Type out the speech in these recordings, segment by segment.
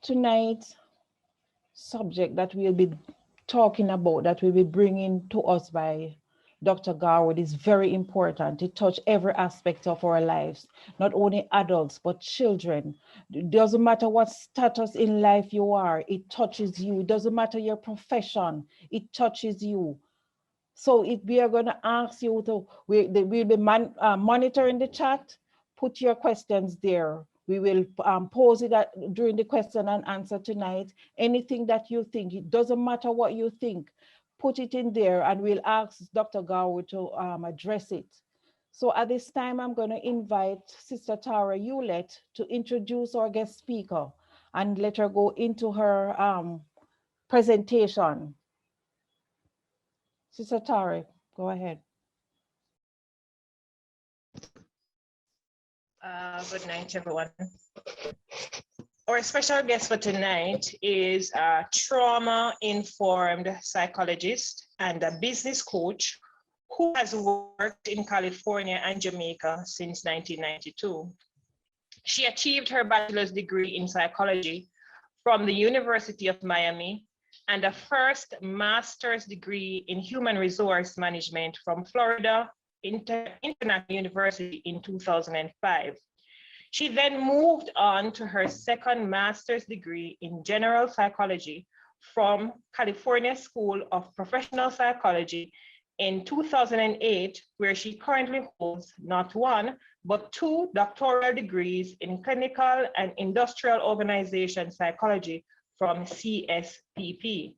tonight's subject that we'll be talking about, that will be bringing to us by Dr. Garwood, is very important. It touches every aspect of our lives, not only adults, but children. It doesn't matter what status in life you are, it touches you. It doesn't matter your profession, it touches you. So we are going to ask you to, we'll be monitoring the chat. Put your questions there. We will pose it during the question and answer tonight. Anything that you think, it doesn't matter what you think, put it in there and we'll ask Dr. Garwood to address it. So at this time, I'm going to invite Sister Tara Hewlett to introduce our guest speaker and let her go into her presentation. Sister Tara, go ahead. Good night, everyone. Our special guest for tonight is a trauma-informed psychologist and a business coach who has worked in California and Jamaica since 1992. She achieved her bachelor's degree in psychology from the University of Miami and a first master's degree in human resource management from Florida International University in 2005. She then moved on to her second master's degree in general psychology from California School of Professional Psychology in 2008, where she currently holds not one, but 2 doctoral degrees in clinical and industrial organization psychology from CSPP.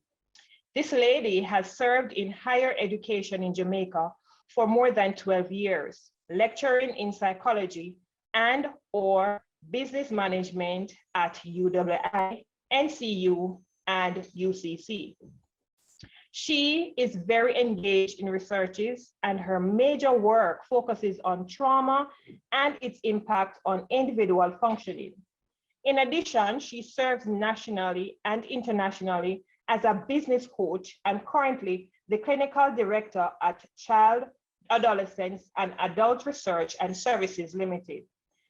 This lady has served in higher education in Jamaica for more than 12 years, lecturing in psychology and or business management at UWI, NCU, and UCC. She is very engaged in researches, and her major work focuses on trauma and its impact on individual functioning. In addition, she serves nationally and internationally as a business coach and currently the clinical director at Child, Adolescents, and Adult Research and Services Limited.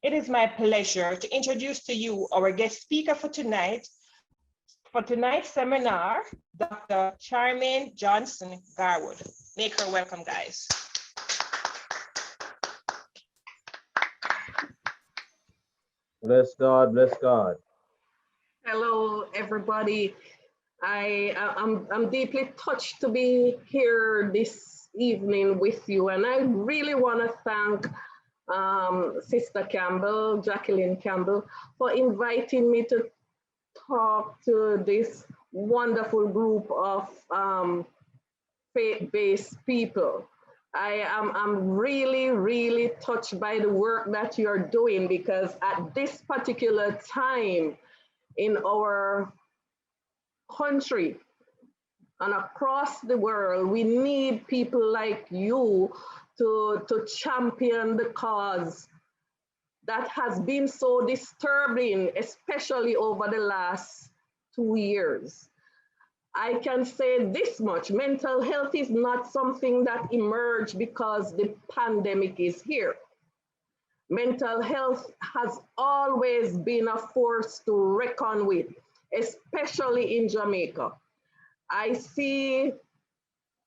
It is my pleasure to introduce to you our guest speaker for tonight. For tonight's seminar, Dr. Charmine Johnson-Garwood. Make her welcome, guys. Bless God, bless God. Hello, everybody. I'm deeply touched to be here this evening with you, and I really want to thank Sister Campbell, Jacqueline Campbell, for inviting me to talk to this wonderful group of faith-based people. I'm really, really touched by the work that you're doing, because at this particular time in our country and across the world, we need people like you to champion the cause that has been so disturbing, especially over the last 2 years. I can say this much: mental health is not something that emerged because the pandemic is here. Mental health has always been a force to reckon with, especially in Jamaica. I see,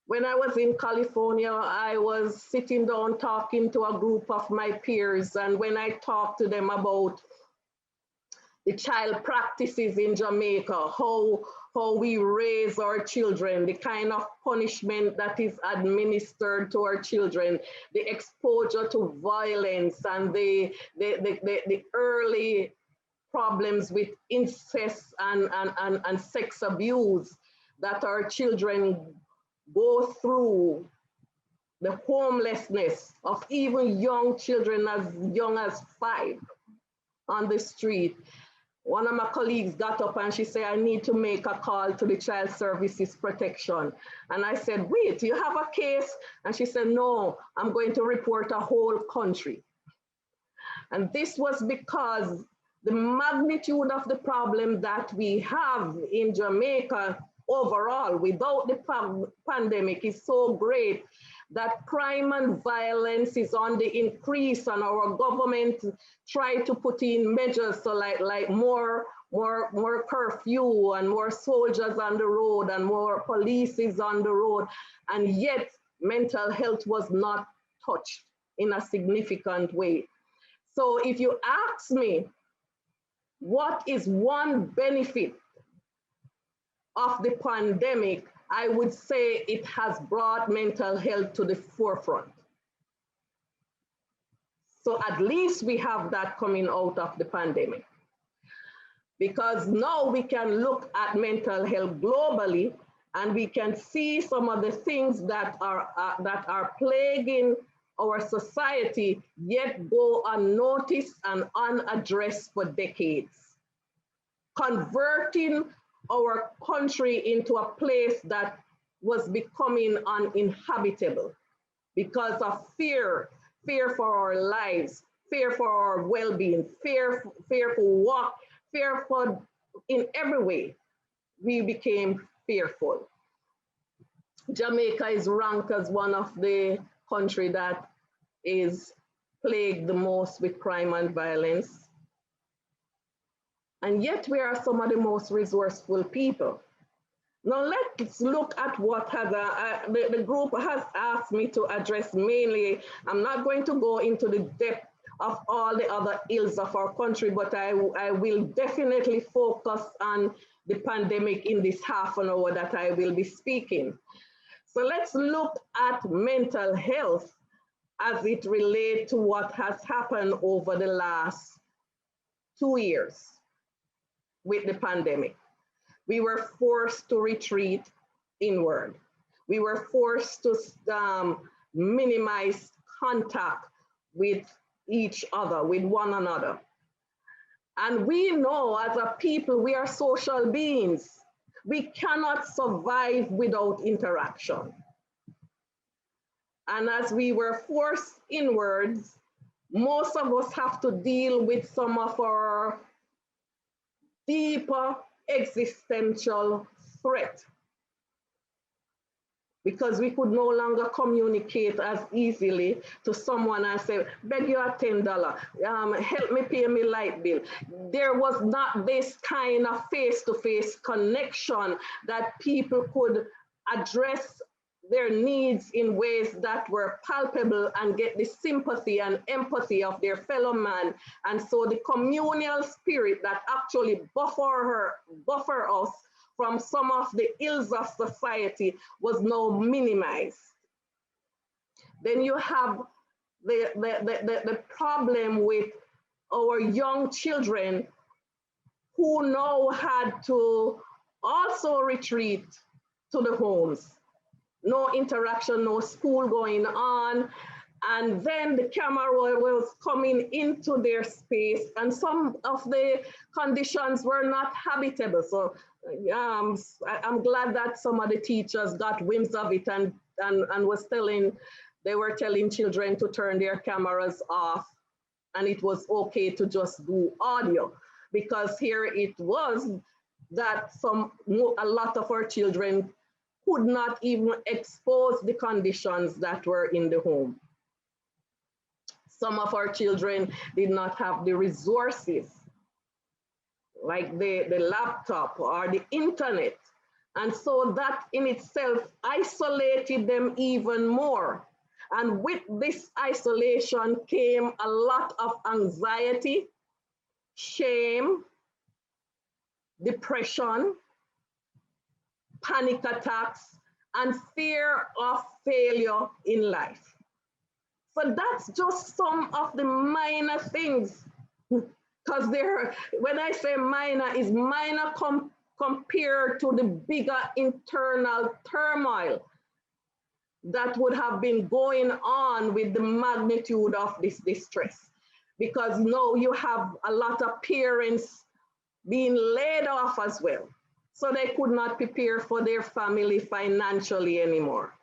when I was in California, I was sitting down talking to a group of my peers, and when I talked to them about the child practices in Jamaica, how we raise our children, the kind of punishment that is administered to our children, the exposure to violence, and the early problems with incest and sex abuse that our children go through, the homelessness of even young children as young as 5 on the street. One of my colleagues got up and she said, I need to make a call to the Child Services Protection. And I said, wait, you have a case? And she said, no, I'm going to report a whole country. And this was because the magnitude of the problem that we have in Jamaica overall without the pandemic is so great that crime and violence is on the increase, and our government try to put in measures so like more more curfew and more soldiers on the road and more police is on the road, and yet mental health was not touched in a significant way. So if you ask me, what is one benefit of the pandemic, I would say it has brought mental health to the forefront. So at least we have that coming out of the pandemic. Because now we can look at mental health globally, and we can see some of the things that are plaguing our society, yet go unnoticed and unaddressed for decades, converting our country into a place that was becoming uninhabitable because of fear for our lives, fear for our well-being, fear for work, fear for in every way. We became fearful. Jamaica is ranked as one of the countries that is plagued the most with crime and violence. And yet we are some of the most resourceful people. Now let's look at what has the group has asked me to address mainly. I'm not going to go into the depth of all the other ills of our country, but I will definitely focus on the pandemic in this half an hour that I will be speaking. So let's look at mental health as it relates to what has happened over the last 2 years with the pandemic. We were forced to retreat inward. We were forced to minimize contact with each other, with one another. And we know as a people, we are social beings. We cannot survive without interaction. And as we were forced inwards, most of us have to deal with some of our deeper existential threat, because we could no longer communicate as easily to someone and say, beg you a $10, help me pay me light bill. There was not this kind of face-to-face connection that people could address their needs in ways that were palpable and get the sympathy and empathy of their fellow man. And so the communal spirit that actually buffer us from some of the ills of society was now minimized. Then you have the problem with our young children who now had to also retreat to the homes. No interaction, no school going on. And then the camera was coming into their space, and some of the conditions were not habitable. So I'm glad that some of the teachers got winds of it and they were telling children to turn their cameras off, and it was okay to just do audio, because here it was that a lot of our children could not even expose the conditions that were in the home. Some of our children did not have the resources, like the laptop or the internet. And so that in itself isolated them even more. And with this isolation came a lot of anxiety, shame, depression, panic attacks, and fear of failure in life. So that's just some of the minor things, because when I say minor, is minor compared to the bigger internal turmoil that would have been going on with the magnitude of this distress. Because now you have a lot of parents being laid off as well. So they could not prepare for their family financially anymore.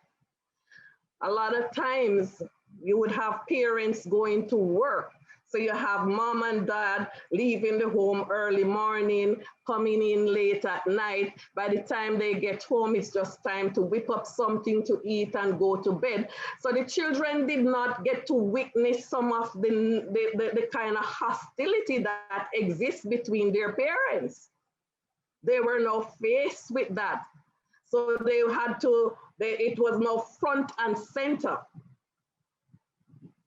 A lot of times you would have parents going to work. So you have mom and dad leaving the home early morning, coming in late at night. By the time they get home, it's just time to whip up something to eat and go to bed. So the children did not get to witness some of the kind of hostility that exists between their parents. They were now faced with that. So they had to, it was now front and center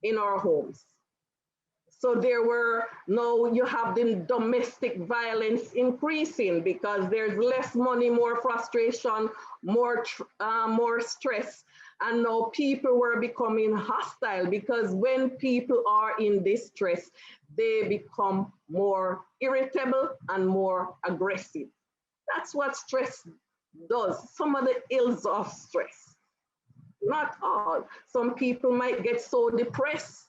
in our homes. So there were now, you have the domestic violence increasing because there's less money, more frustration, more stress. And now people were becoming hostile because when people are in distress, they become more irritable and more aggressive. That's what stress does. Some of the ills of stress, not all. Some people might get so depressed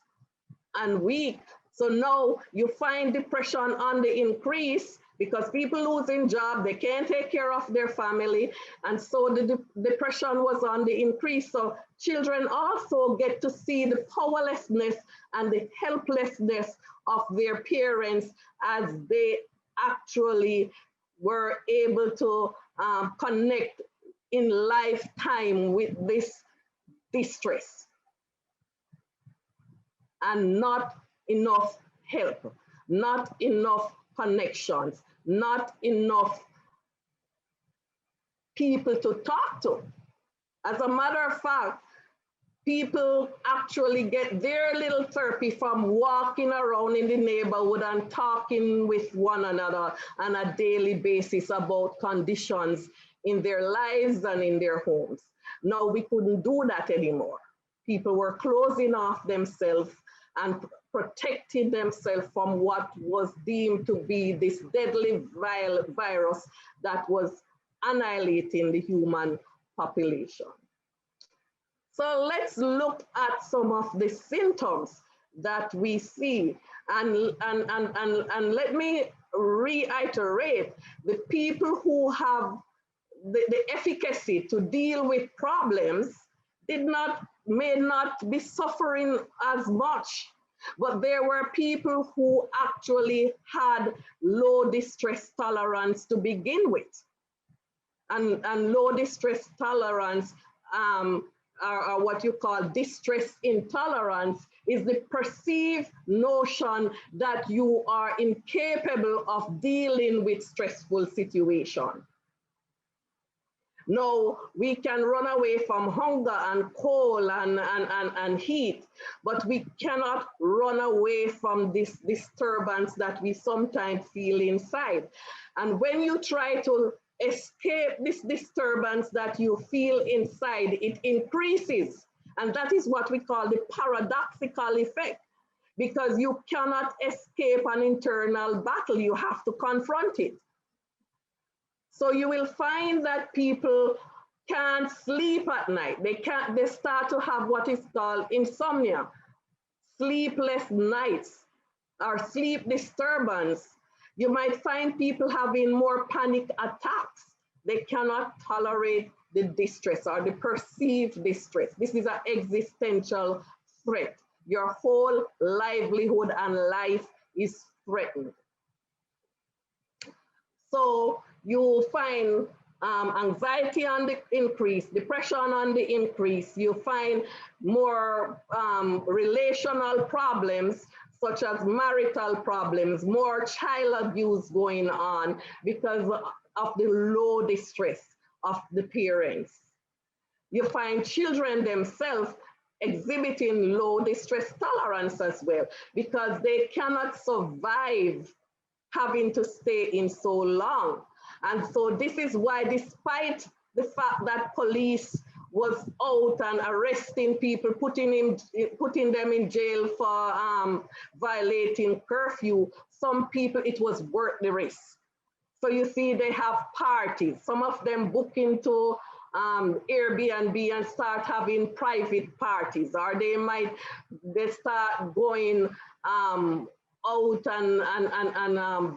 and weak. So now you find depression on the increase because people losing job, they can't take care of their family. And so the depression was on the increase. So children also get to see the powerlessness and the helplessness of their parents as they actually were able to connect in lifetime with this distress. And not enough help, not enough connections, not enough people to talk to. As a matter of fact, people actually get their little therapy from walking around in the neighborhood and talking with one another on a daily basis about conditions in their lives and in their homes. Now we couldn't do that anymore. People were closing off themselves and protecting themselves from what was deemed to be this deadly virus that was annihilating the human population. So let's look at some of the symptoms that we see. And let me reiterate, the people who have the efficacy to deal with problems may not be suffering as much, but there were people who actually had low distress tolerance to begin with. And low distress tolerance, or what you call distress intolerance, is the perceived notion that you are incapable of dealing with stressful situations. No, we can run away from hunger and cold and heat, but we cannot run away from this disturbance that we sometimes feel inside. And when you try to escape this disturbance that you feel inside, it increases. And that is what we call the paradoxical effect, because you cannot escape an internal battle, you have to confront it. So you will find that people can't sleep at night. They start to have what is called insomnia, sleepless nights, or sleep disturbance. You might find people having more panic attacks. They cannot tolerate the distress or the perceived distress. This is an existential threat. Your whole livelihood and life is threatened. So you find anxiety on the increase, depression on the increase. You find more relational problems, such as marital problems, more child abuse going on because of the low distress of the parents. You find children themselves exhibiting low distress tolerance as well, because they cannot survive having to stay in so long. And so this is why, despite the fact that police was out and arresting people, putting them in jail for violating curfew, some people, it was worth the risk. So you see, they have parties. Some of them book into Airbnb and start having private parties, or they start going out and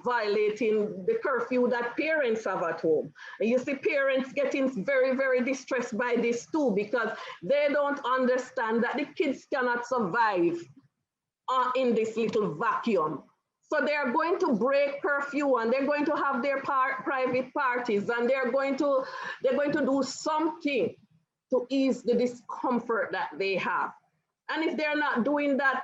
violating the curfew that parents have at home. And you see parents getting very, very distressed by this too, because they don't understand that the kids cannot survive in this little vacuum. So they're going to break curfew and they're going to have their private parties and they're going to do something to ease the discomfort that they have. And if they're not doing that,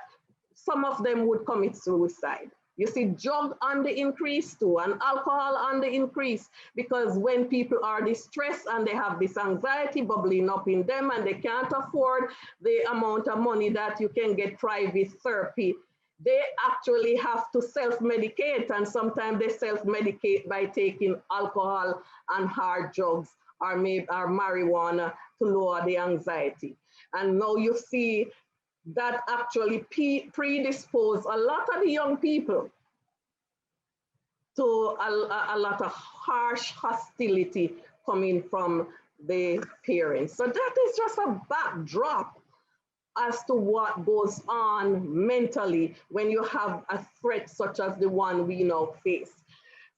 some of them would commit suicide. You see drug on the increase too, and alcohol on the increase, because when people are distressed and they have this anxiety bubbling up in them and they can't afford the amount of money that you can get private therapy, they actually have to self-medicate, and sometimes they self-medicate by taking alcohol and hard drugs or marijuana to lower the anxiety. And now you see that actually predispose a lot of the young people to a lot of harsh hostility coming from the parents. So that is just a backdrop as to what goes on mentally when you have a threat such as the one we now face.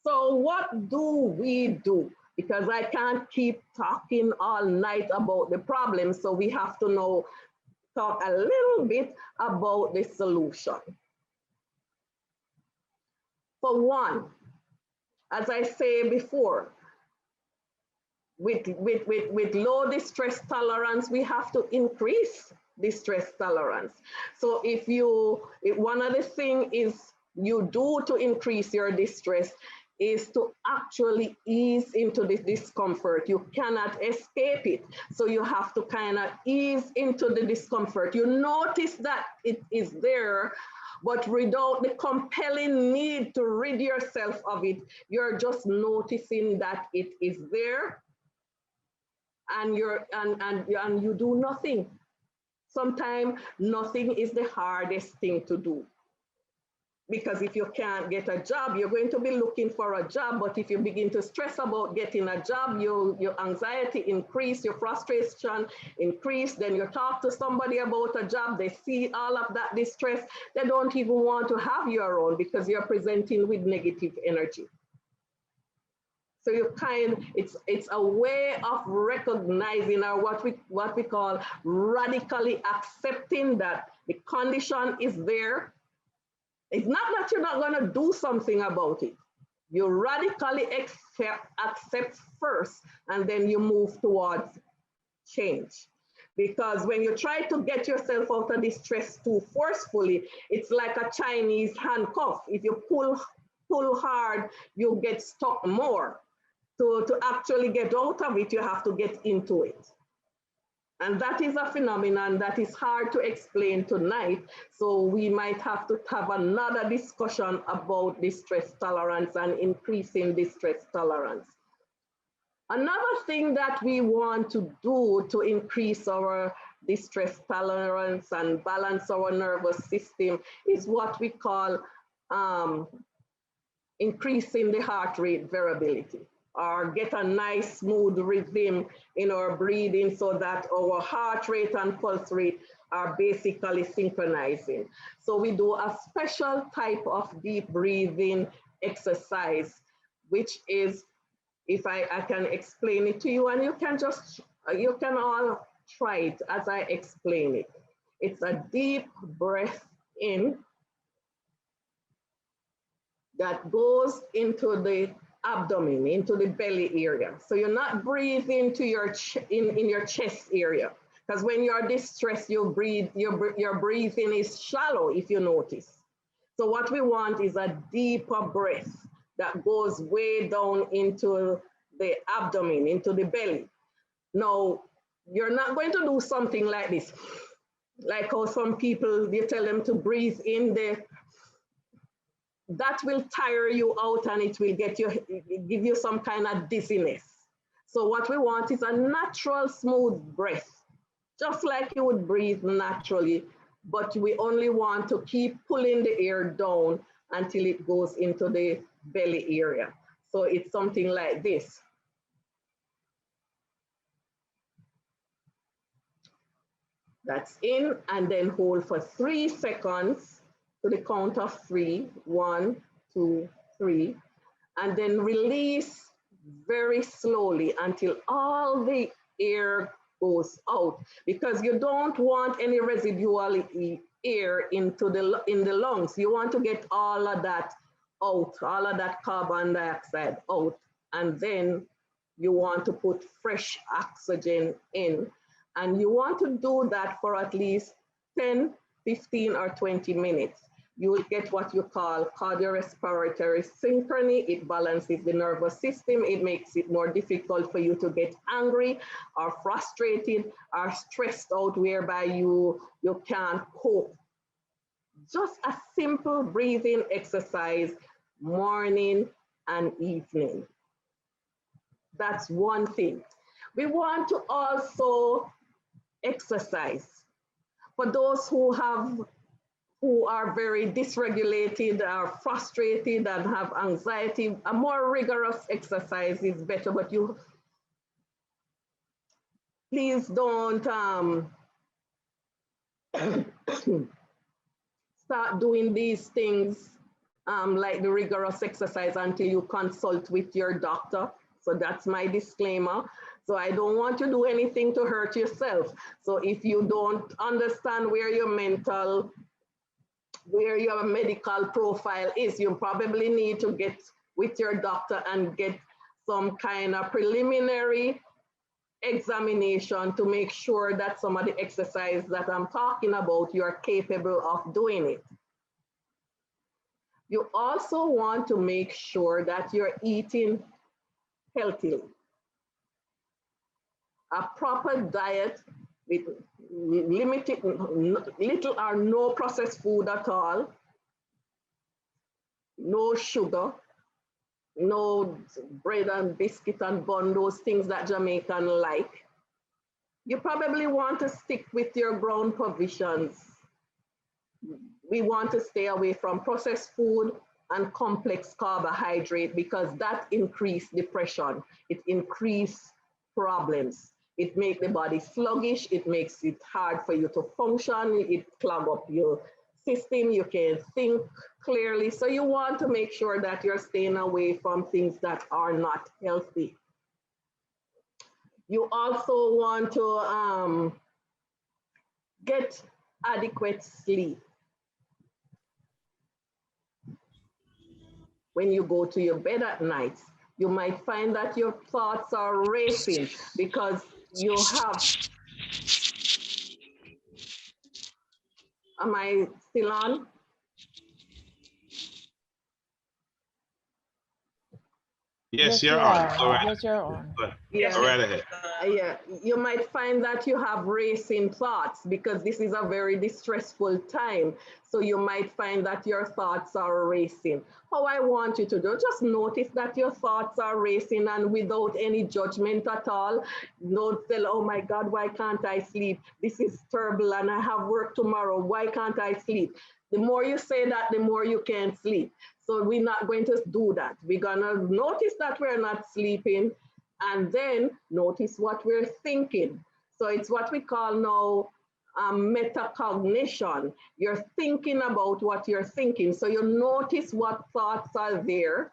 So what do we do? Because I can't keep talking all night about the problem, so we have to now talk a little bit about the solution. For one, as I say before, with low distress tolerance, we have to increase distress tolerance. So if one of the things is you do to increase your distress is to actually ease into the discomfort. You cannot escape it. So you have to kind of ease into the discomfort. You notice that it is there, but without the compelling need to rid yourself of it, you're just noticing that it is there, and you do nothing. Sometimes nothing is the hardest thing to do. Because if you can't get a job, you're going to be looking for a job. But if you begin to stress about getting a job, your anxiety increase, your frustration increase. Then you talk to somebody about a job, they see all of that distress. They don't even want to have you around because you're presenting with negative energy. So it's a way of recognizing, or what we call radically accepting that the condition is there. It's not that you're not going to do something about it. You radically accept first, and then you move towards change. Because when you try to get yourself out of distress too forcefully, it's like a Chinese handcuff. If you pull hard, you get stuck more. So to actually get out of it, you have to get into it. And that is a phenomenon that is hard to explain tonight. So we might have to have another discussion about distress tolerance and increasing distress tolerance. Another thing that we want to do to increase our distress tolerance and balance our nervous system is what we call increasing the heart rate variability, or get a nice smooth rhythm in our breathing so that our heart rate and pulse rate are basically synchronizing. So we do a special type of deep breathing exercise, which is, if I can explain it to you, and you can all try it as I explain it. It's a deep breath in that goes into the abdomen, into the belly area. So you're not breathing to in your chest area, because when you're distressed, your breathing is shallow, if you notice. So what we want is a deeper breath that goes way down into the abdomen, into the belly. Now, you're not going to do something like this, like how some people, you tell them to breathe in that will tire you out, and it will give you some kind of dizziness. So what we want is a natural, smooth breath, just like you would breathe naturally, but we only want to keep pulling the air down until it goes into the belly area. So it's something like this. That's in, and then hold for 3 seconds to the count of 3. 1, 2, 3. And then release very slowly until all the air goes out, because you don't want any residual air into in the lungs. You want to get all of that out, all of that carbon dioxide out, and then you want to put fresh oxygen in. And you want to do that for at least 10, 15, or 20 minutes. You will get what you call cardiorespiratory synchrony. It balances the nervous system. It makes it more difficult for you to get angry or frustrated or stressed out, whereby you can't cope. Just a simple breathing exercise, morning and evening. That's one thing. We want to also exercise. For those who are very dysregulated, are frustrated, and have anxiety, a more rigorous exercise is better, but you please don't start doing these things like the rigorous exercise until you consult with your doctor. So that's my disclaimer. So I don't want you to do anything to hurt yourself. So if you don't understand where your medical profile is, you probably need to get with your doctor and get some kind of preliminary examination to make sure that some of the exercise that I'm talking about, you're capable of doing it. You also want to make sure that you're eating healthily. A proper diet with limited, little or no processed food at all, no sugar, no bread and biscuit and bun, those things that Jamaican like. You probably want to stick with your ground provisions. We want to stay away from processed food and complex carbohydrate, because that increase depression. It increase problems. It makes the body sluggish. It makes it hard for you to function. It clog up your system. You can't think clearly. So you want to make sure that you're staying away from things that are not healthy. You also want to get adequate sleep. When you go to your bed at night, you might find that your thoughts are racing because you have, am I still on? Yes, you're on. All right. Yes, you're on. Yeah. Go right ahead. Yeah, you might find that you have racing thoughts because this is a very distressful time. So you might find that your thoughts are racing. How I want you to do, just notice that your thoughts are racing, and without any judgment at all. Don't tell, oh my God, why can't I sleep? This is terrible and I have work tomorrow. Why can't I sleep? The more you say that, the more you can't sleep. So we're not going to do that. We're gonna notice that we're not sleeping, and then notice what we're thinking. So it's what we call now metacognition. You're thinking about what you're thinking. So you notice what thoughts are there,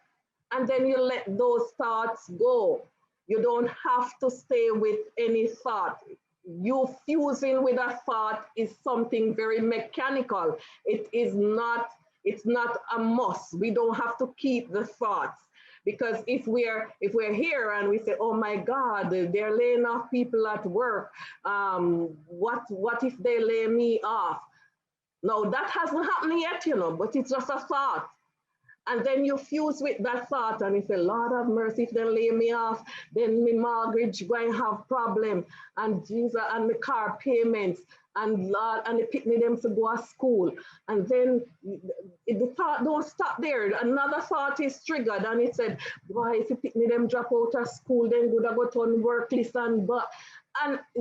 and then you let those thoughts go. You don't have to stay with any thought. You fusing with a thought is something very mechanical. It's not a must. We don't have to keep the thoughts. Because if we're here and we say, oh my God, they're laying off people at work, what if they lay me off? No, that hasn't happened yet, you know, but it's just a thought. And then you fuse with that thought and you say, Lord have mercy, if they lay me off, then my mortgage going to have problem, and Jesus, and the car payments, and Lord, and the picnic them to go to school. And then the thought don't stop there. Another thought is triggered, and it said, why if you picnic them drop out of school, then good I go to work list, and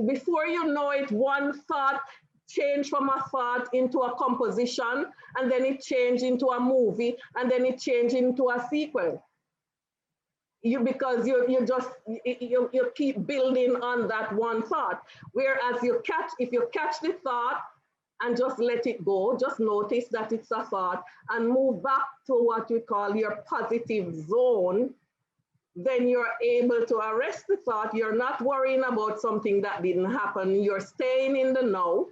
before you know it, one thought change from a thought into a composition, and then it changed into a movie, and then it changed into a sequel. Because you keep building on that one thought. Whereas if you catch the thought and just let it go, just notice that it's a thought and move back to what we call your positive zone, then you're able to arrest the thought. You're not worrying about something that didn't happen. You're staying in the now.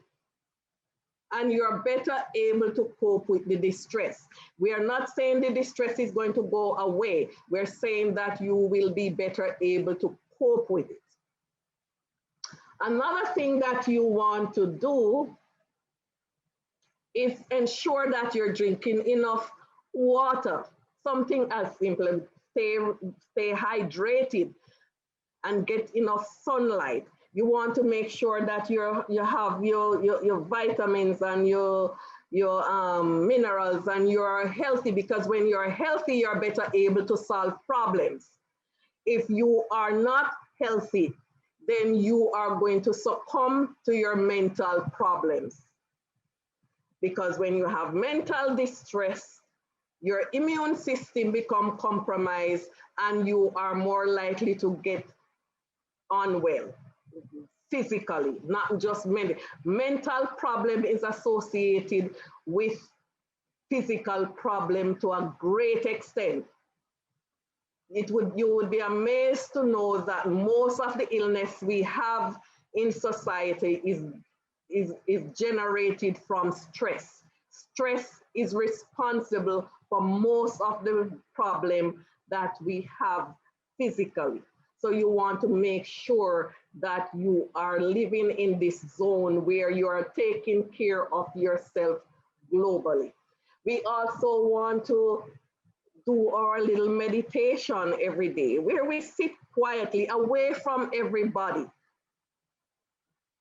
and you're better able to cope with the distress. We are not saying the distress is going to go away. We're saying that you will be better able to cope with it. Another thing that you want to do is ensure that you're drinking enough water. Something as simple as stay hydrated and get enough sunlight. You want to make sure that you have your vitamins and your minerals, and you're healthy, because when you're healthy, you're better able to solve problems. If you are not healthy, then you are going to succumb to your mental problems. Because when you have mental distress, your immune system becomes compromised and you are more likely to get unwell physically, not just mentally. Mental problem is associated with physical problem to a great extent. You would be amazed to know that most of the illness we have in society is generated from stress. Stress is responsible for most of the problem that we have physically. So you want to make sure that you are living in this zone where you are taking care of yourself globally. We also want to do our little meditation every day, where we sit quietly away from everybody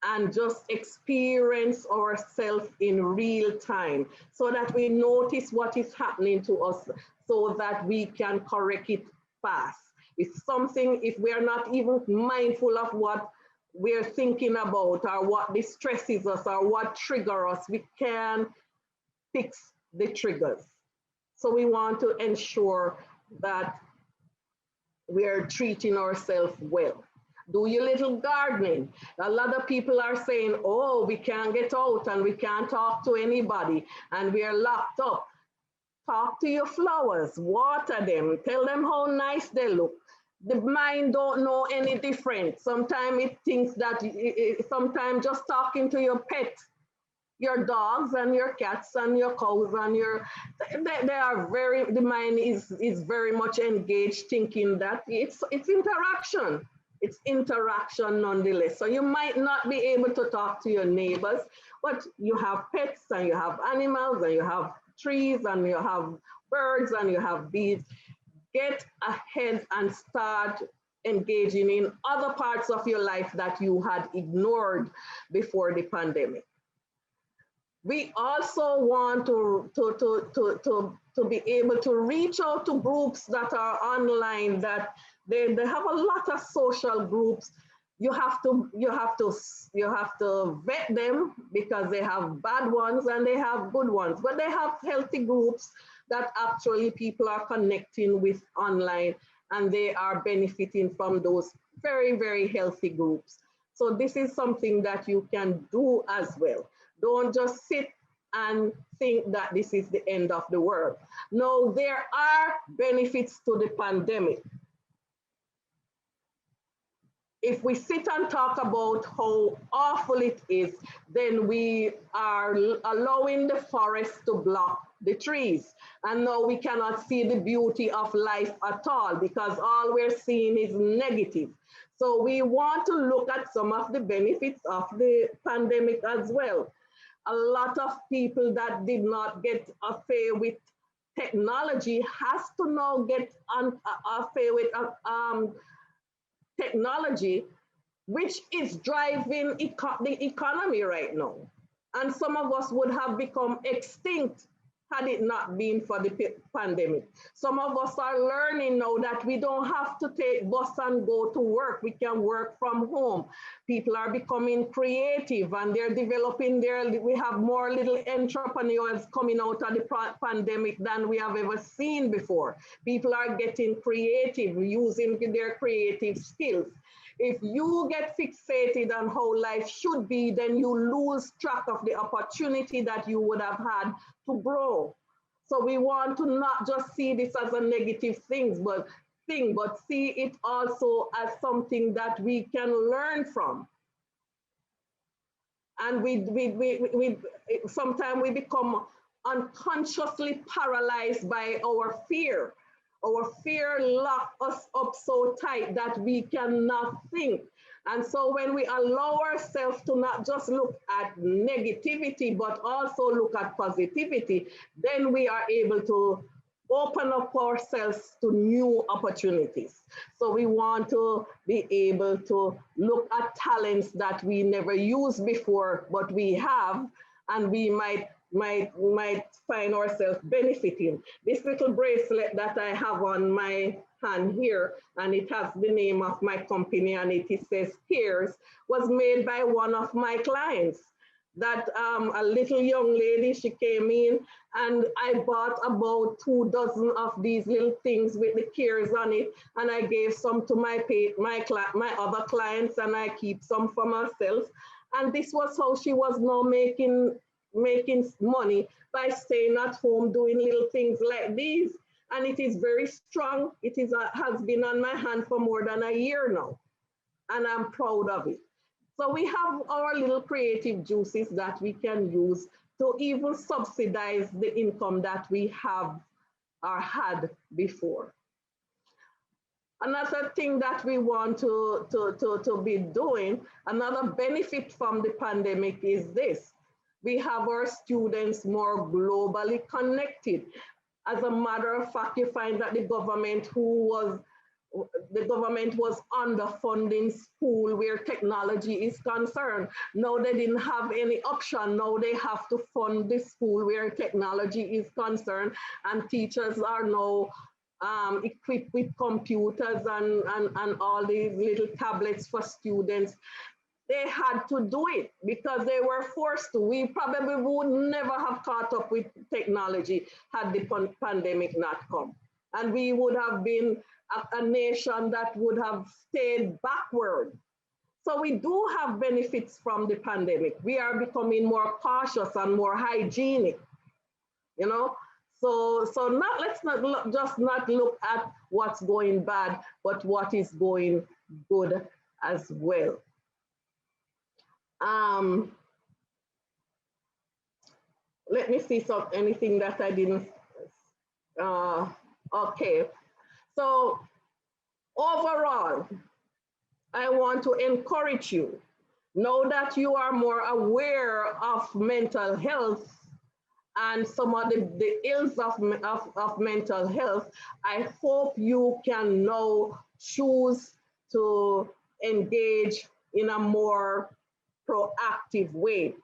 and just experience ourselves in real time, so that we notice what is happening to us, so that we can correct it fast. If we are not even mindful of what we're thinking about, or what distresses us, or what triggers us, we can fix the triggers. So we want to ensure that we are treating ourselves well. Do your little gardening. A lot of people are saying, oh, we can't get out and we can't talk to anybody and we are locked up. Talk to your flowers, water them, tell them how nice they look. The mind don't know any different. Sometimes it thinks that, sometimes just talking to your pet, your dogs and your cats and your cows and the mind is very much engaged, thinking that it's interaction. It's interaction nonetheless. So you might not be able to talk to your neighbors, but you have pets and you have animals and you have trees and you have birds and you have bees. Get ahead and start engaging in other parts of your life that you had ignored before the pandemic. We also want to be able to reach out to groups that are online, that they have a lot of social groups. You have to vet them, because they have bad ones and they have good ones, but they have healthy groups that actually people are connecting with online, and they are benefiting from those very, very healthy groups. So this is something that you can do as well. Don't just sit and think that this is the end of the world. No, there are benefits to the pandemic. If we sit and talk about how awful it is, then we are allowing the forest to block the trees. And now we cannot see the beauty of life at all, because all we're seeing is negative. So we want to look at some of the benefits of the pandemic as well. A lot of people that did not get affair with technology has to now get affair with technology, which is driving the economy right now. And some of us would have become extinct had it not been for the pandemic. Some of us are learning now that we don't have to take bus and go to work. We can work from home. People are becoming creative and they're developing we have more little entrepreneurs coming out of the pandemic than we have ever seen before. People are getting creative, using their creative skills. If you get fixated on how life should be, then you lose track of the opportunity that you would have had to grow. So we want to not just see this as a negative thing, but see it also as something that we can learn from. And we sometimes we become unconsciously paralyzed by our fear. Our fear locks us up so tight that we cannot think. And so when we allow ourselves to not just look at negativity, but also look at positivity, then we are able to open up ourselves to new opportunities. So we want to be able to look at talents that we never used before, but we have, and we might find ourselves benefiting. This little bracelet that I have on my hand here, and it has the name of my company and it says Peers, was made by one of my clients. That a little young lady, she came in and I bought about 2 dozen of these little things with the Cares on it, and I gave some to my other clients, and I keep some for myself. And this was how she was now making money, by staying at home doing little things like these. And it is very strong. It has been on my hand for more than a year now, and I'm proud of it. So we have our little creative juices that we can use to even subsidize the income that we have or had before. Another thing that we want to be doing, another benefit from the pandemic is this. We have our students more globally connected. As a matter of fact, you find that the government was underfunding school where technology is concerned. Now they didn't have any option. Now they have to fund the school where technology is concerned, and teachers are now equipped with computers and all these little tablets for students. They had to do it because they were forced to. We probably would never have caught up with technology had the pandemic not come. And we would have been a nation that would have stayed backward. So we do have benefits from the pandemic. We are becoming more cautious and more hygienic, you know? So let's not just not look at what's going bad, but what is going good as well. Let me see anything that I didn't, okay. So overall, I want to encourage you, now that you are more aware of mental health and some of the ills of mental health, I hope you can now choose to engage in a more proactive way.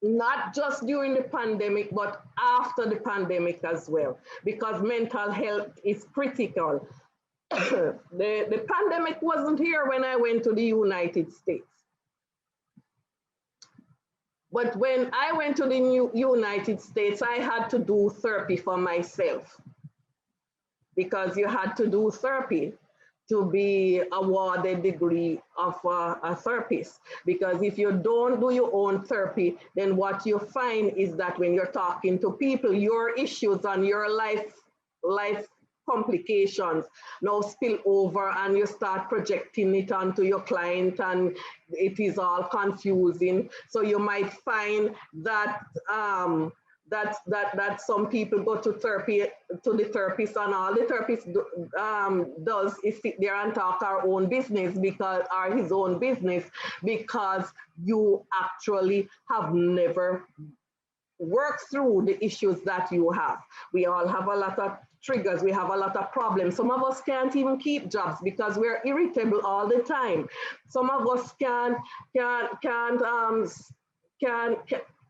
Not just during the pandemic, but after the pandemic as well, because mental health is critical. The pandemic wasn't here when I went to the United States. But when I went to the United States, I had to do therapy for myself, because you had to do therapy to be awarded degree of a therapist. Because if you don't do your own therapy, then what you find is that when you're talking to people, your issues and your life complications now spill over, and you start projecting it onto your client, and it is all confusing. So you might find that that some people go to therapy, to the therapist, and all the therapist does is sit there and talk our own business, because his own business, because you actually have never worked through the issues that you have. We all have a lot of triggers. We have a lot of problems. Some of us can't even keep jobs because we're irritable all the time. Some of us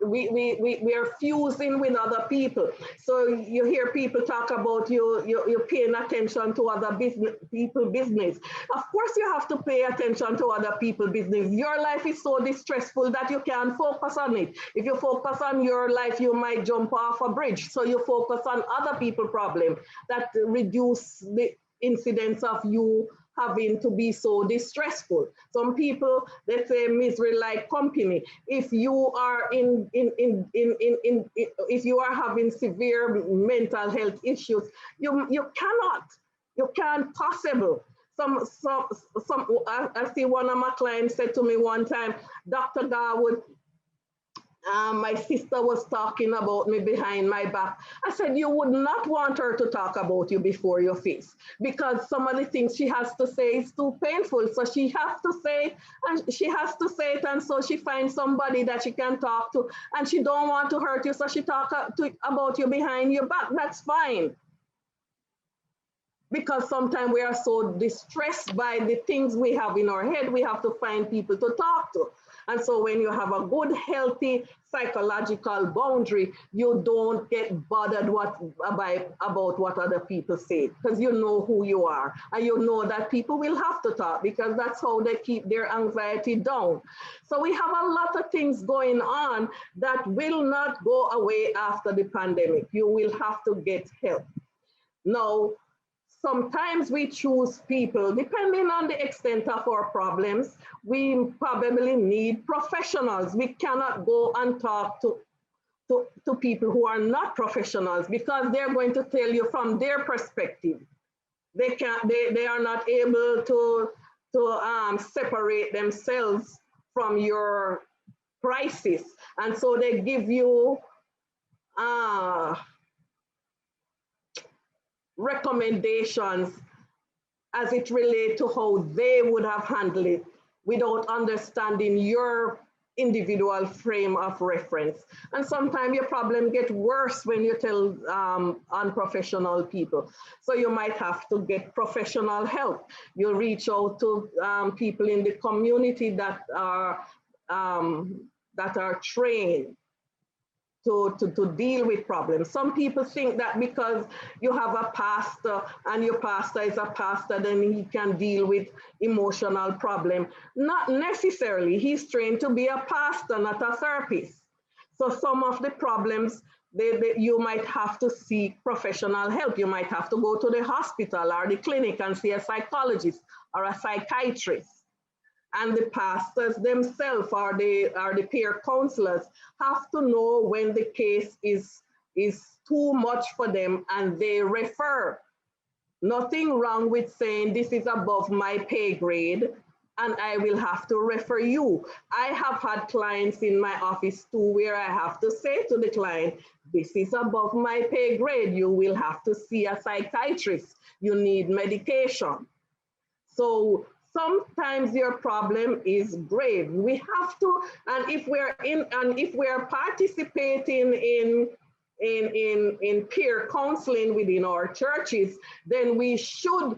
we are fusing with other people. So you hear people talk about you're paying attention to other people's business. Of course you have to pay attention to other people's business. Your life is so distressful that you can't focus on it. If you focus on your life, you might jump off a bridge. So you focus on other people's problems that reduce the incidence of you having to be so distressful. Some people, they say misery like company. If you are if you are having severe mental health issues, you can't possible. I see one of my clients said to me one time, Dr. Garwood, my sister was talking about me behind my back. I said, you would not want her to talk about you before your face, because some of the things she has to say is too painful. So she has to say, and she has to say it. And so she finds somebody that she can talk to, and she don't want to hurt you. So she talk about you behind your back. That's fine. Because sometimes we are so distressed by the things we have in our head, we have to find people to talk to. And so when you have a good, healthy psychological boundary, you don't get bothered about what other people say, because you know who you are. And you know that people will have to talk, because that's how they keep their anxiety down. So we have a lot of things going on that will not go away after the pandemic. You will have to get help. Now, sometimes we choose people, depending on the extent of our problems, we probably need professionals. We cannot go and talk to people who are not professionals, because they're going to tell you from their perspective. They are not able to separate themselves from your crisis. And so they give you recommendations as it relates to how they would have handled it, without understanding your individual frame of reference. And sometimes your problem gets worse when you tell unprofessional people. So you might have to get professional help. You reach out to people in the community that are trained to deal with problems. Some people think that because you have a pastor and your pastor is a pastor, then he can deal with emotional problem. Not necessarily. He's trained to be a pastor, not a therapist. So some of the problems, you might have to seek professional help. You might have to go to the hospital or the clinic and see a psychologist or a psychiatrist. And the pastors themselves or the peer counselors have to know when the case is too much for them, and they refer. Nothing wrong with saying this is above my pay grade and I will have to refer you. I have had clients in my office too where I have to say to the client, this is above my pay grade. You will have to see a psychiatrist. You need medication. So sometimes your problem is grave. We have to, and if we're participating in peer counseling within our churches, then we should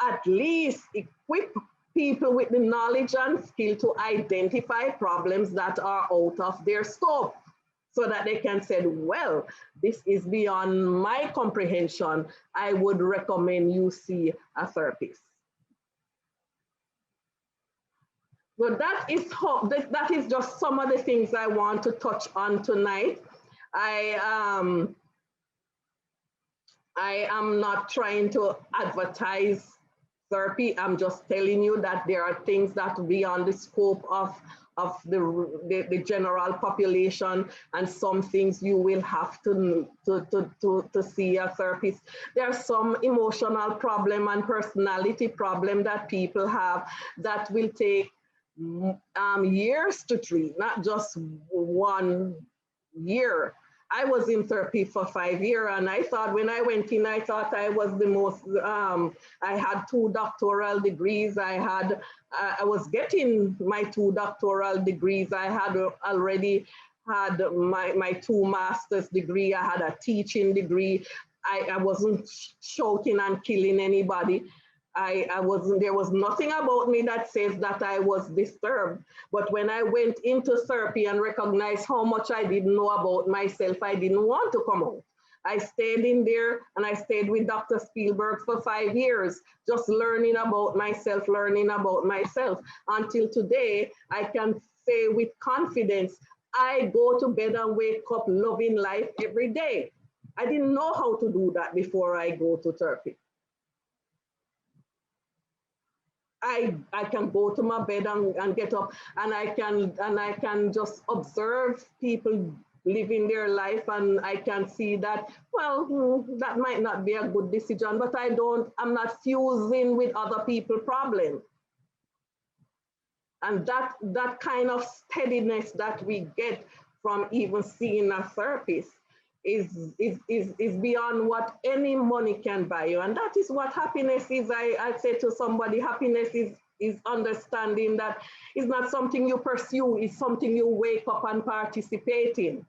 at least equip people with the knowledge and skill to identify problems that are out of their scope, so that they can say, well, this is beyond my comprehension. I would recommend you see a therapist. So that is just some of the things I want to touch on tonight. I am not trying to advertise therapy. I'm just telling you that there are things that are beyond the scope of the general population, and some things you will have to see a therapist. There are some emotional problem and personality problem that people have that will take years to treat, not just 1 year. I was in therapy for 5 years, and I thought when I went in, I thought I was the most, I had 2 doctoral degrees. I was getting my 2 doctoral degrees. I had already had my 2 master's degree. I had a teaching degree. I wasn't shouting and killing anybody. There was nothing about me that says that I was disturbed. But when I went into therapy and recognized how much I didn't know about myself, I didn't want to come out. I stayed in there, and I stayed with Dr. Spielberg for 5 years, just learning about myself, until today. I can say with confidence, I go to bed and wake up loving life every day. I didn't know how to do that before I go to therapy. I can go to my bed and get up, and I can just observe people living their life, and I can see that, well, that might not be a good decision, but I'm not fusing with other people's problems. And that kind of steadiness that we get from even seeing a therapist is beyond what any money can buy you. And that is what happiness is. I say to somebody, happiness is understanding that it's not something you pursue, it's something you wake up and participate in.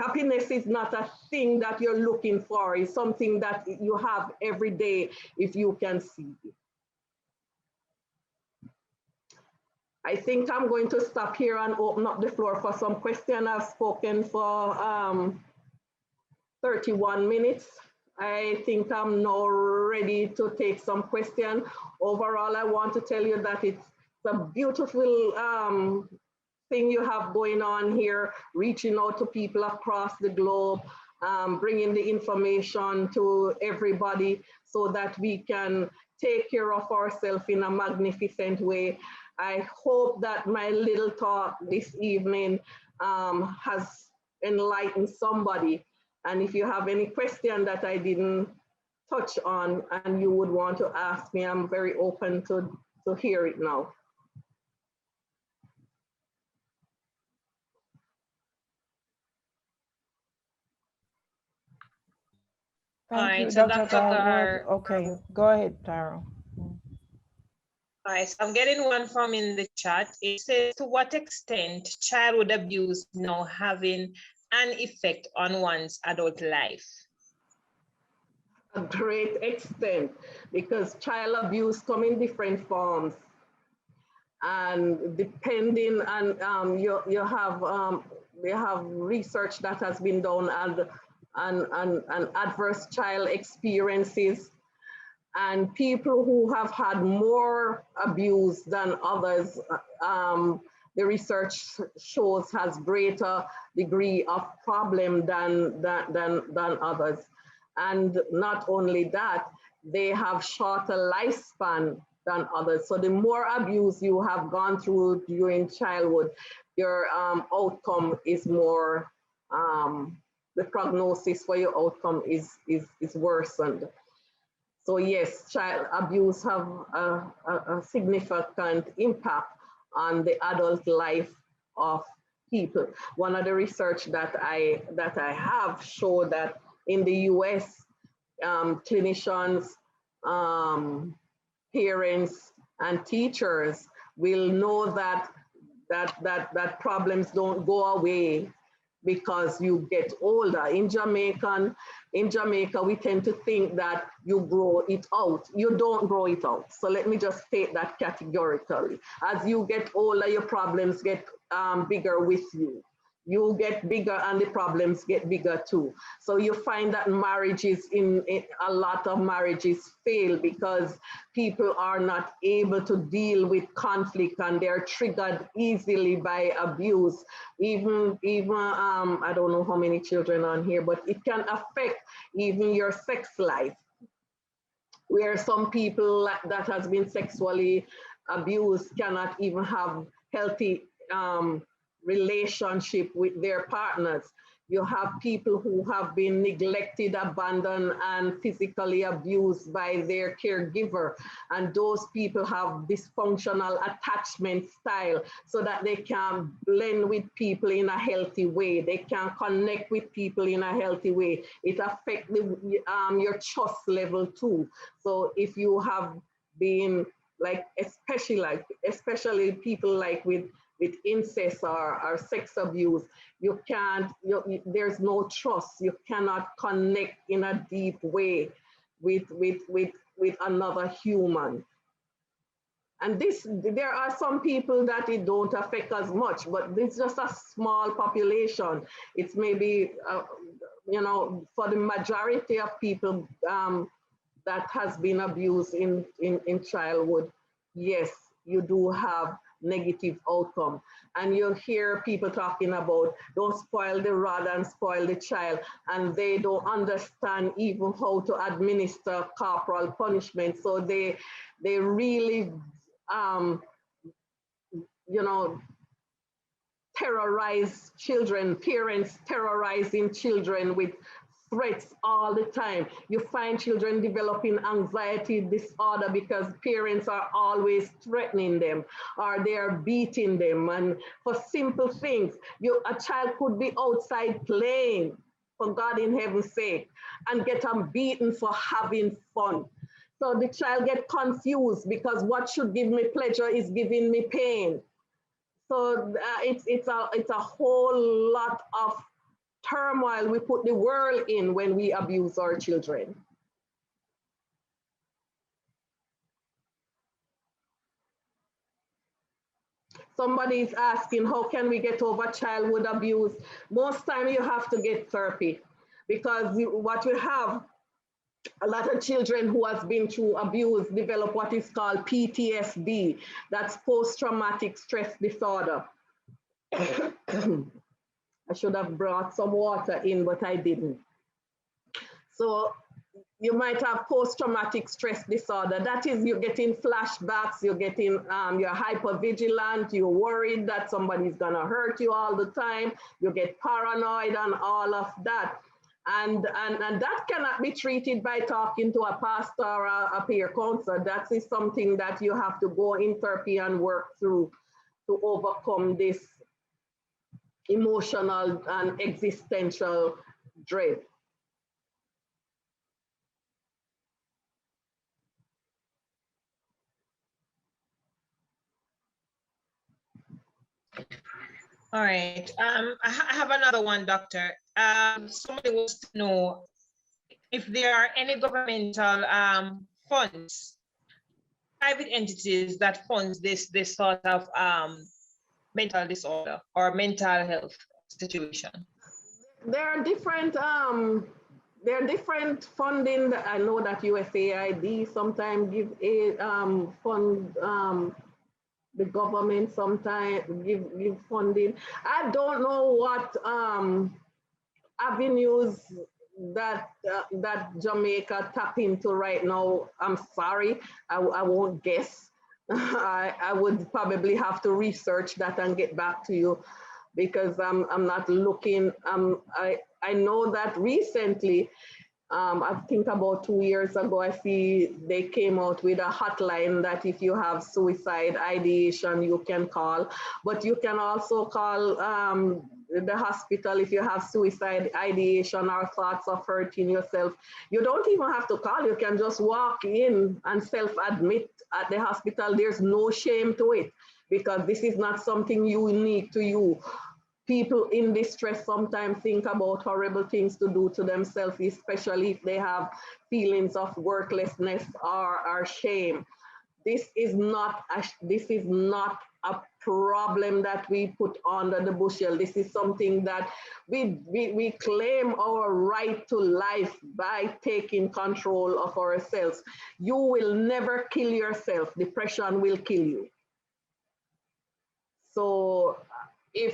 Happiness is not a thing that you're looking for, it's something that you have every day if you can see it. I think I'm going to stop here and open up the floor for some questions. I've spoken for 31 minutes. I think I'm now ready to take some questions. Overall, I want to tell you that it's a beautiful thing you have going on here, reaching out to people across the globe, bringing the information to everybody so that we can take care of ourselves in a magnificent way. I hope that my little talk this evening has enlightened somebody. And if you have any question that I didn't touch on and you would want to ask me, I'm very open to hear it now. Thank you, so Dr. Dr. Garwood. Okay, go ahead, Tara. All right, so I'm getting one from in the chat. It says, to what extent childhood abuse now having an effect on one's adult life? A great extent, because child abuse come in different forms. And depending on, you have research that has been done and adverse child experiences. And people who have had more abuse than others, the research shows has greater degree of problem than others. And not only that, they have shorter lifespan than others. So the more abuse you have gone through during childhood, your outcome is more, the prognosis for your outcome is worsened. So yes, child abuse have a significant impact on the adult life of people. One of the research that I have showed that in the US, clinicians, parents, and teachers will know that problems don't go away because you get older. In Jamaica, we tend to think that you grow it out. You don't grow it out. So let me just state that categorically. As you get older, your problems get bigger with you. You get bigger and the problems get bigger too. So you find that marriages, a lot of marriages fail because people are not able to deal with conflict and they're triggered easily by abuse. Even I don't know how many children on here, but it can affect even your sex life, where some people that has been sexually abused cannot even have healthy relationship with their partners. You have people who have been neglected, abandoned, and physically abused by their caregiver. And those people have dysfunctional attachment style so that they can blend with people in a healthy way. They can connect with people in a healthy way. It affects your trust level too. So if you have been like, especially people like with incest or sex abuse, you can't, there's no trust. You cannot connect in a deep way with another human. And there are some people that it don't affect as much, but it's just a small population. It's maybe, for the majority of people that has been abused in childhood, yes, you do have negative outcome. And you hear people talking about don't spoil the rod and spoil the child, and they don't understand even how to administer corporal punishment. So they really terrorize children, parents terrorizing children with threats all the time. You find children developing anxiety disorder because parents are always threatening them or they are beating them. And for simple things, a child could be outside playing, for God in heaven's sake, and get beaten for having fun. So the child get confused because what should give me pleasure is giving me pain. So it's a whole lot of turmoil we put the world in when we abuse our children. Somebody is asking, how can we get over childhood abuse? Most time you have to get therapy because what we have, a lot of children who has been through abuse develop what is called PTSD. That's post-traumatic stress disorder. I should have brought some water in, but I didn't. So you might have post-traumatic stress disorder. That is, you're getting flashbacks, you're getting, you're hypervigilant, you're worried that somebody's gonna hurt you all the time, you get paranoid and all of that. And that cannot be treated by talking to a pastor or a peer counselor. That is something that you have to go in therapy and work through to overcome this emotional and existential dread. All right. I have another one, Doctor. Somebody wants to know if there are any governmental funds, private entities that funds this sort of mental disorder or mental health situation. There are different funding. I know that USAID sometimes give a fund. The government sometimes give funding. I don't know what avenues that Jamaica tap into right now. I'm sorry, I won't guess. I would probably have to research that and get back to you because I'm not looking. I know that recently, I think about 2 years ago, I see they came out with a hotline that if you have suicide ideation, you can call, but you can also call the hospital if you have suicide ideation or thoughts of hurting yourself. You don't even have to call, you can just walk in and self-admit at the hospital. There's no shame to it because this is not something unique to you. People in distress sometimes think about horrible things to do to themselves, especially if they have feelings of worthlessness or shame. This is not a problem that we put under the bushel. This is something that we claim our right to life by taking control of ourselves. You will never kill yourself. Depression will kill you. So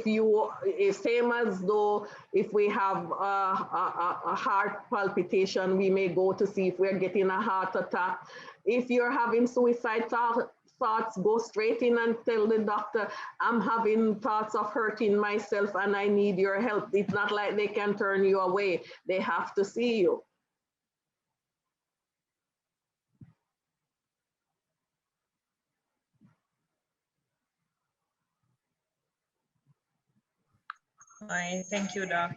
same as though if we have a heart palpitation, we may go to see if we're getting a heart attack. If you're having suicide thoughts, go straight in and tell the doctor, I'm having thoughts of hurting myself and I need your help. It's not like they can turn you away. They have to see you. All right, thank you, Doc.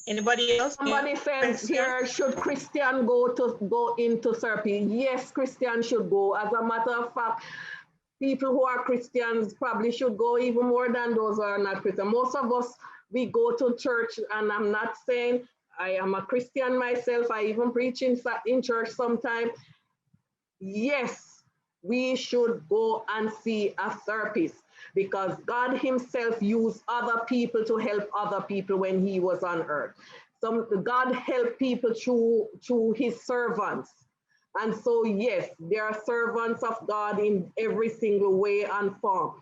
Anybody else? Somebody says here, should Christian go into therapy? Yes, Christian should go. As a matter of fact, people who are Christians probably should go even more than those who are not Christian. Most of us, we go to church, and I'm not saying I am a Christian myself. I even preach in church sometimes. Yes, we should go and see a therapist because God himself used other people to help other people when he was on earth. God helped people through his servants. And so, yes, there are servants of God in every single way and form.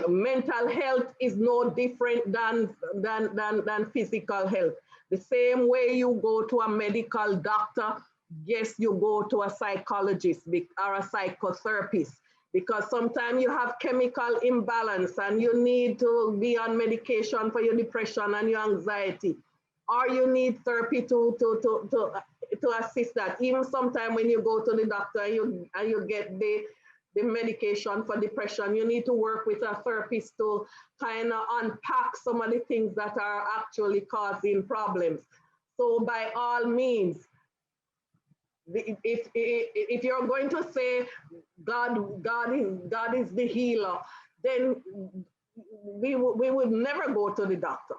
Mental health is no different than physical health. The same way you go to a medical doctor, yes, you go to a psychologist or a psychotherapist, because sometimes you have chemical imbalance and you need to be on medication for your depression and your anxiety. or you need therapy to assist that. Even sometimes when you go to the doctor and you get the medication for depression, you need to work with a therapist to kind of unpack some of the things that are actually causing problems. So by all means, if you're going to say God is the healer, then we would never go to the doctor.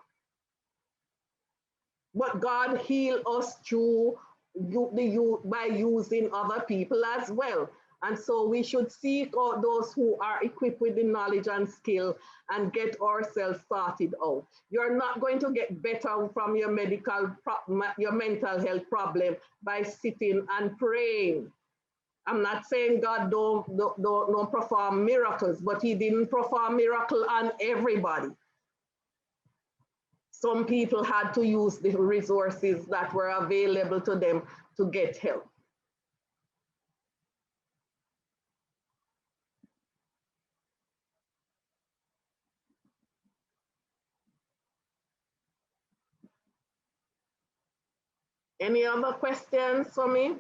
But God healed us through by using other people as well. And so we should seek out those who are equipped with the knowledge and skill and get ourselves started out. You're not going to get better from your mental health problem by sitting and praying. I'm not saying God don't perform miracles, but he didn't perform miracle on everybody. Some people had to use the resources that were available to them to get help. Any other questions for me?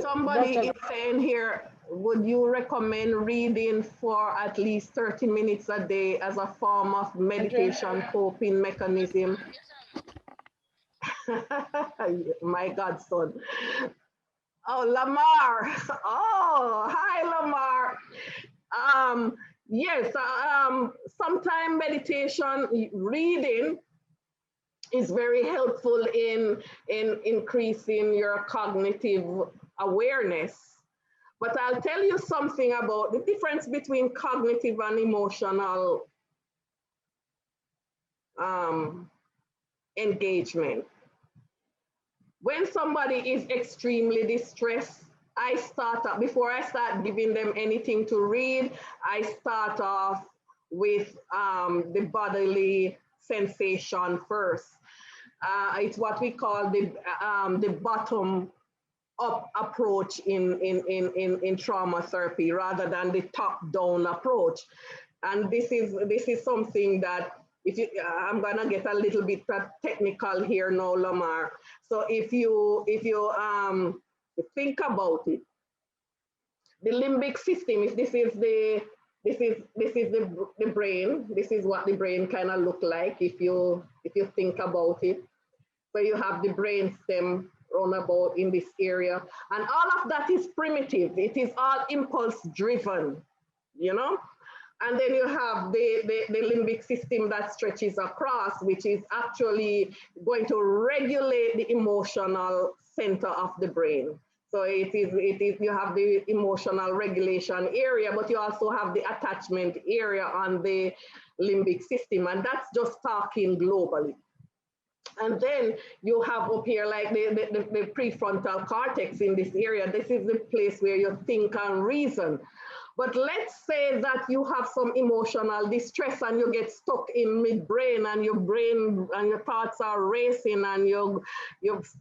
Somebody is saying here, would you recommend reading for at least 30 minutes a day as a form of meditation coping mechanism? My godson. Oh, Lamar. Oh, hi, Lamar. Yes, sometimes meditation, reading is very helpful in increasing your cognitive awareness. But I'll tell you something about the difference between cognitive and emotional engagement. When somebody is extremely distressed, before I start giving them anything to read, I start off with the bodily sensation first. It's what we call the bottom up approach in trauma therapy rather than the top down approach. And this is something that I'm gonna get a little bit technical here now, Lamar. So if you think about it, the limbic system, if this is the brain, this is what the brain kind of look like if you think about it. So you have the brain stem round about in this area, and all of that is primitive. It is all impulse driven, you know. And then you have the limbic system that stretches across, which is actually going to regulate the emotional center of the brain. So it is you have the emotional regulation area, but you also have the attachment area on the limbic system, and that's just talking globally. And then you have up here like the prefrontal cortex in this area. This is the place where you think and reason. But let's say that you have some emotional distress and you get stuck in midbrain, and your brain and your thoughts are racing and you're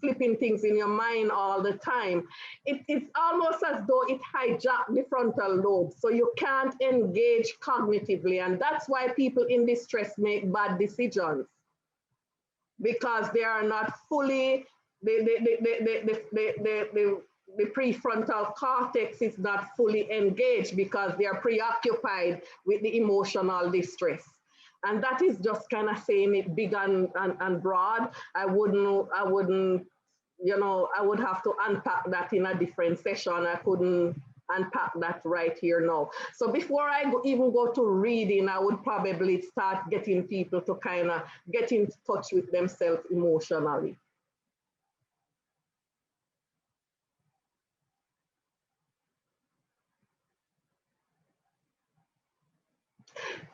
flipping things in your mind all the time. It's almost as though it hijacked the frontal lobe, so you can't engage cognitively. And that's why people in distress make bad decisions, because they are not fully, the prefrontal cortex is not fully engaged because they are preoccupied with the emotional distress. And that is just kind of saying it big and broad. I wouldn't, you know, I would have to unpack that in a different session. I couldn't unpack that right here now. So before I even go to reading, I would probably start getting people to kind of get in touch with themselves emotionally.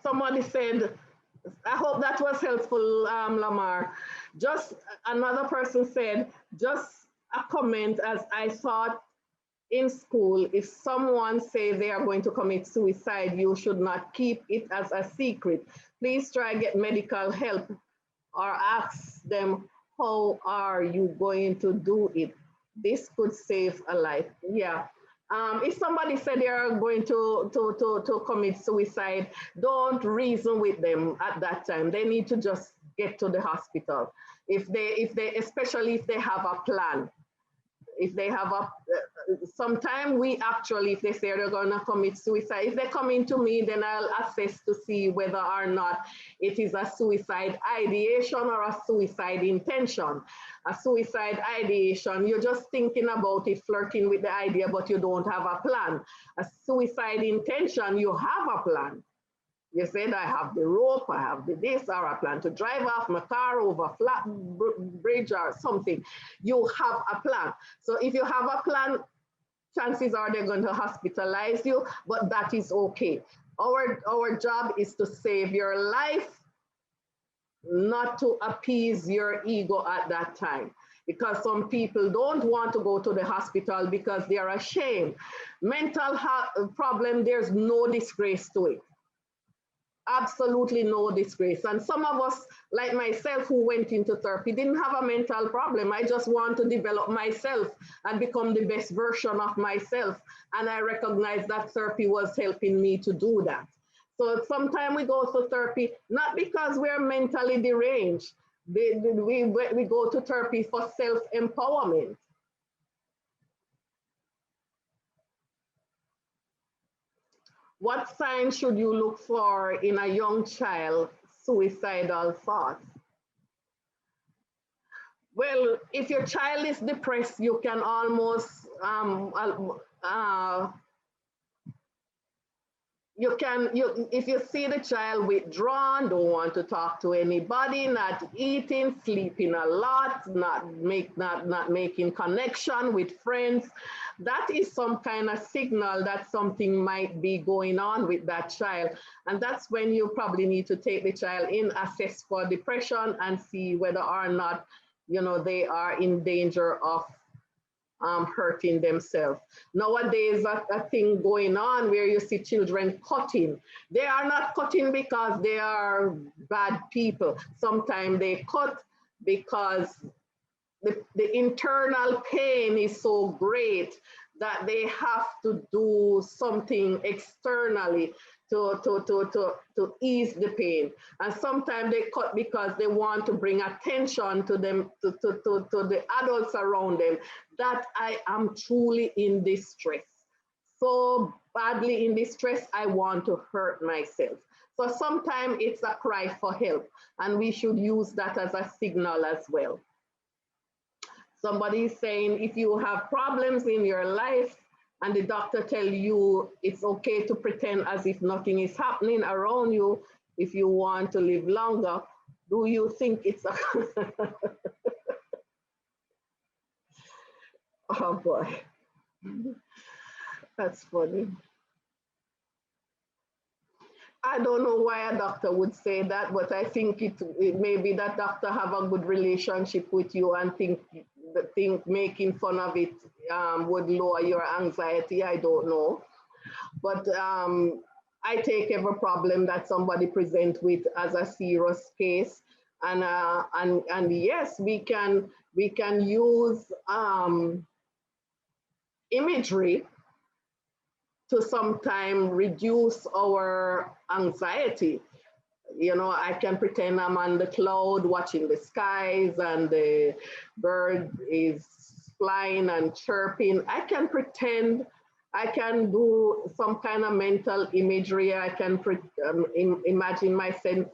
Somebody said, I hope that was helpful, Lamar. Just another person said, just a comment, as I thought in school, if someone say they are going to commit suicide, you should not keep it as a secret. Please try get medical help or ask them, how are you going to do it? This could save a life. Yeah. If somebody said they are going to commit suicide, don't reason with them at that time. They need to just get to the hospital. If they, especially if they have a plan. If they have a, sometime we actually, if they say they're gonna commit suicide, if they come into me, then I'll assess to see whether or not it is a suicide ideation or a suicide intention. A suicide ideation, you're just thinking about it, flirting with the idea, but you don't have a plan. A suicide intention, you have a plan. You said, I have the rope, I have the this, or I plan to drive off my car over a flat bridge or something. You have a plan. So if you have a plan, chances are they're going to hospitalize you, but that is okay. Our job is to save your life, not to appease your ego at that time. Because some people don't want to go to the hospital because they are ashamed. Mental health problem, there's no disgrace to it. Absolutely no disgrace. And some of us, like myself, who went into therapy, didn't have a mental problem. I just want to develop myself and become the best version of myself. And I recognize that therapy was helping me to do that. So sometimes we go to therapy, not because we're mentally deranged. We go to therapy for self-empowerment. What signs should you look for in a young child suicidal thoughts? Well, if your child is depressed, you can almost, if you see the child withdrawn, don't want to talk to anybody, not eating, sleeping a lot, not making connection with friends, that is some kind of signal that something might be going on with that child. And that's when you probably need to take the child in, assess for depression, and see whether or not, you know, they are in danger of hurting themselves. Nowadays, a thing going on where you see children cutting. They are not cutting because they are bad people. Sometimes they cut because the internal pain is so great that they have to do something externally to ease the pain. And sometimes they cut because they want to bring attention to them, to the adults around them, that I am truly in distress. So badly in distress, I want to hurt myself. So sometimes it's a cry for help, and we should use that as a signal as well. Somebody is saying, if you have problems in your life and the doctor tell you it's okay to pretend as if nothing is happening around you if you want to live longer, do you think it's a... Oh boy, that's funny. I don't know why a doctor would say that, but I think it may be that doctor have a good relationship with you and think making fun of it would lower your anxiety. I don't know. But I take every problem that somebody presents with as a serious case. And yes, we can use imagery to sometimes reduce our anxiety. You know, I can pretend I'm on the cloud watching the skies and the bird is flying and chirping. I can pretend, I can do some kind of mental imagery. I can imagine myself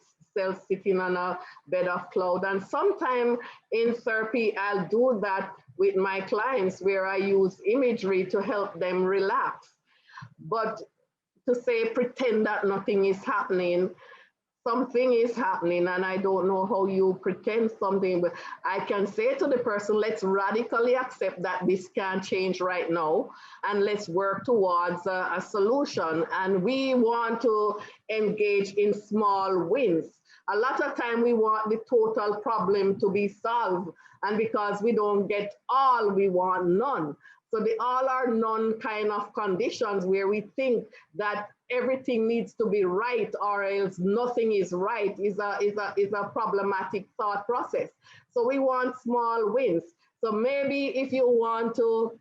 sitting on a bed of cloud. And sometimes in therapy, I'll do that with my clients where I use imagery to help them relax. But to say, pretend that nothing is happening, something is happening, and I don't know how you pretend something, but I can say to the person, let's radically accept that this can't change right now, and let's work towards a solution. And we want to engage in small wins. A lot of time we want the total problem to be solved, and because we don't get all, we want none. So the all or none kind of conditions where we think that everything needs to be right or else nothing is right is a problematic thought process. So we want small wins. So maybe if you want to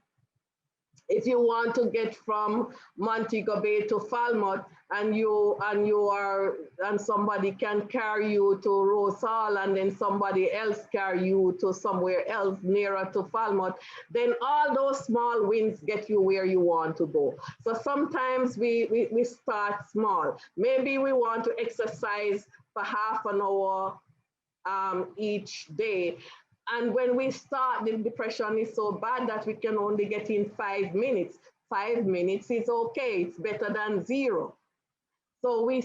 If you want to get from Montego Bay to Falmouth and somebody can carry you to Rose Hall and then somebody else carry you to somewhere else nearer to Falmouth, then all those small wins get you where you want to go. So sometimes we start small. Maybe we want to exercise for half an hour each day. And when we start, the depression is so bad that we can only get in 5 minutes. 5 minutes is okay, it's better than 0. So we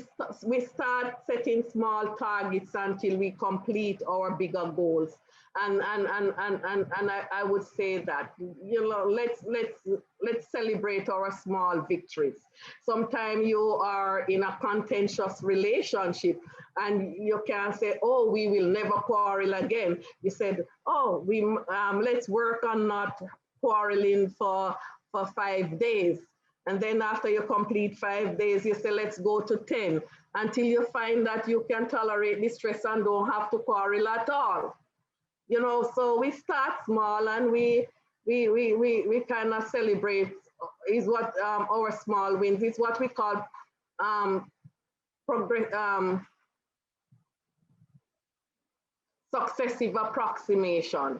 start setting small targets until we complete our bigger goals. And I would say that, you know, let's celebrate our small victories. Sometimes you are in a contentious relationship and you can say, oh, we will never quarrel again. You said, oh, let's work on not quarreling for 5 days. And then after you complete 5 days, you say, let's go to 10 until you find that you can tolerate the stress and don't have to quarrel at all. You know, so we start small and we kind of celebrate is what our small wins is what we call successive approximation.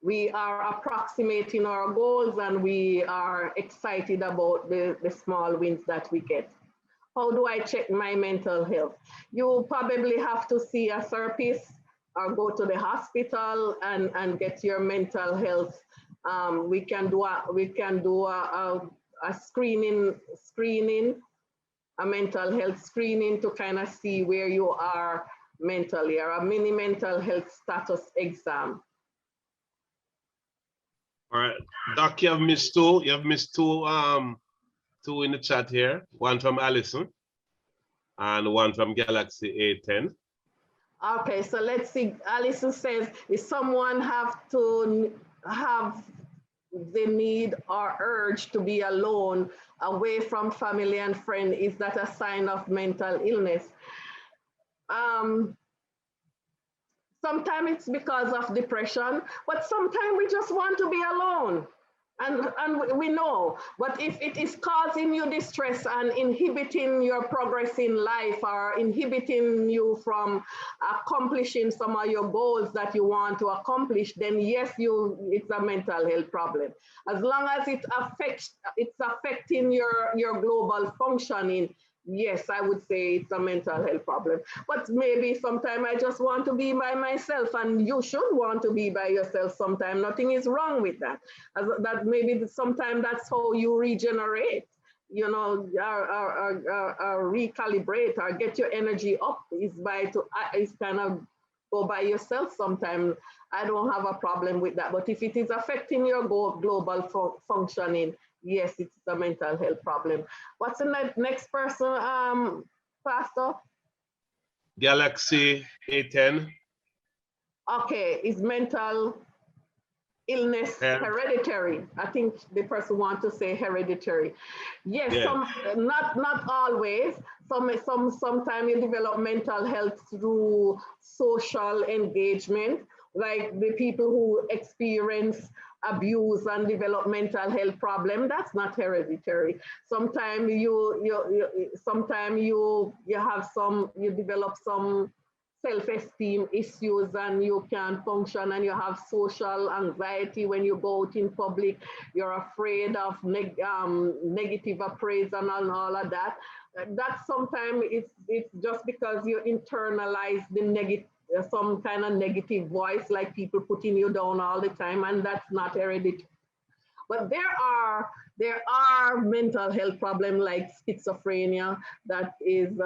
We are approximating our goals and we are excited about the small wins that we get. How do I check my mental health? You probably have to see a therapist or go to the hospital and get your mental health. We can do a screening, a mental health screening to kind of see where you are mentally, or a mini mental health status exam. All right, Doc, you have missed two. You have missed two in the chat here. One from Allison and one from Galaxy A10. Okay, so let's see. Allison says, if someone have to have the need or urge to be alone, away from family and friends, is that a sign of mental illness? Sometimes it's because of depression, but sometimes we just want to be alone. And we know, but if it is causing you distress and inhibiting your progress in life or inhibiting you from accomplishing some of your goals that you want to accomplish, then yes, it's a mental health problem. As long as it's affecting your global functioning, yes, I would say it's a mental health problem. But maybe sometime I just want to be by myself, and you should want to be by yourself sometime. Nothing is wrong with that. That maybe sometimes that's how you regenerate, you know, or recalibrate or get your energy up is kind of go by yourself sometime. I don't have a problem with that. But if it is affecting your global functioning, yes, it's a mental health problem. What's the next person, Pastor? Galaxy A10. Okay, is mental illness hereditary? I think the person wants to say hereditary. Yes, yeah. Not always. Sometimes you develop mental health through social engagement, like the people who experience abuse and develop mental health problem. That's not hereditary. Sometimes you develop some self-esteem issues and you can't function and you have social anxiety when you go out in public. You're afraid of negative appraisal and all of that. That sometimes it's just because you internalize the negative, some kind of negative voice, like people putting you down all the time, and that's not hereditary. But there are mental health problems like schizophrenia that is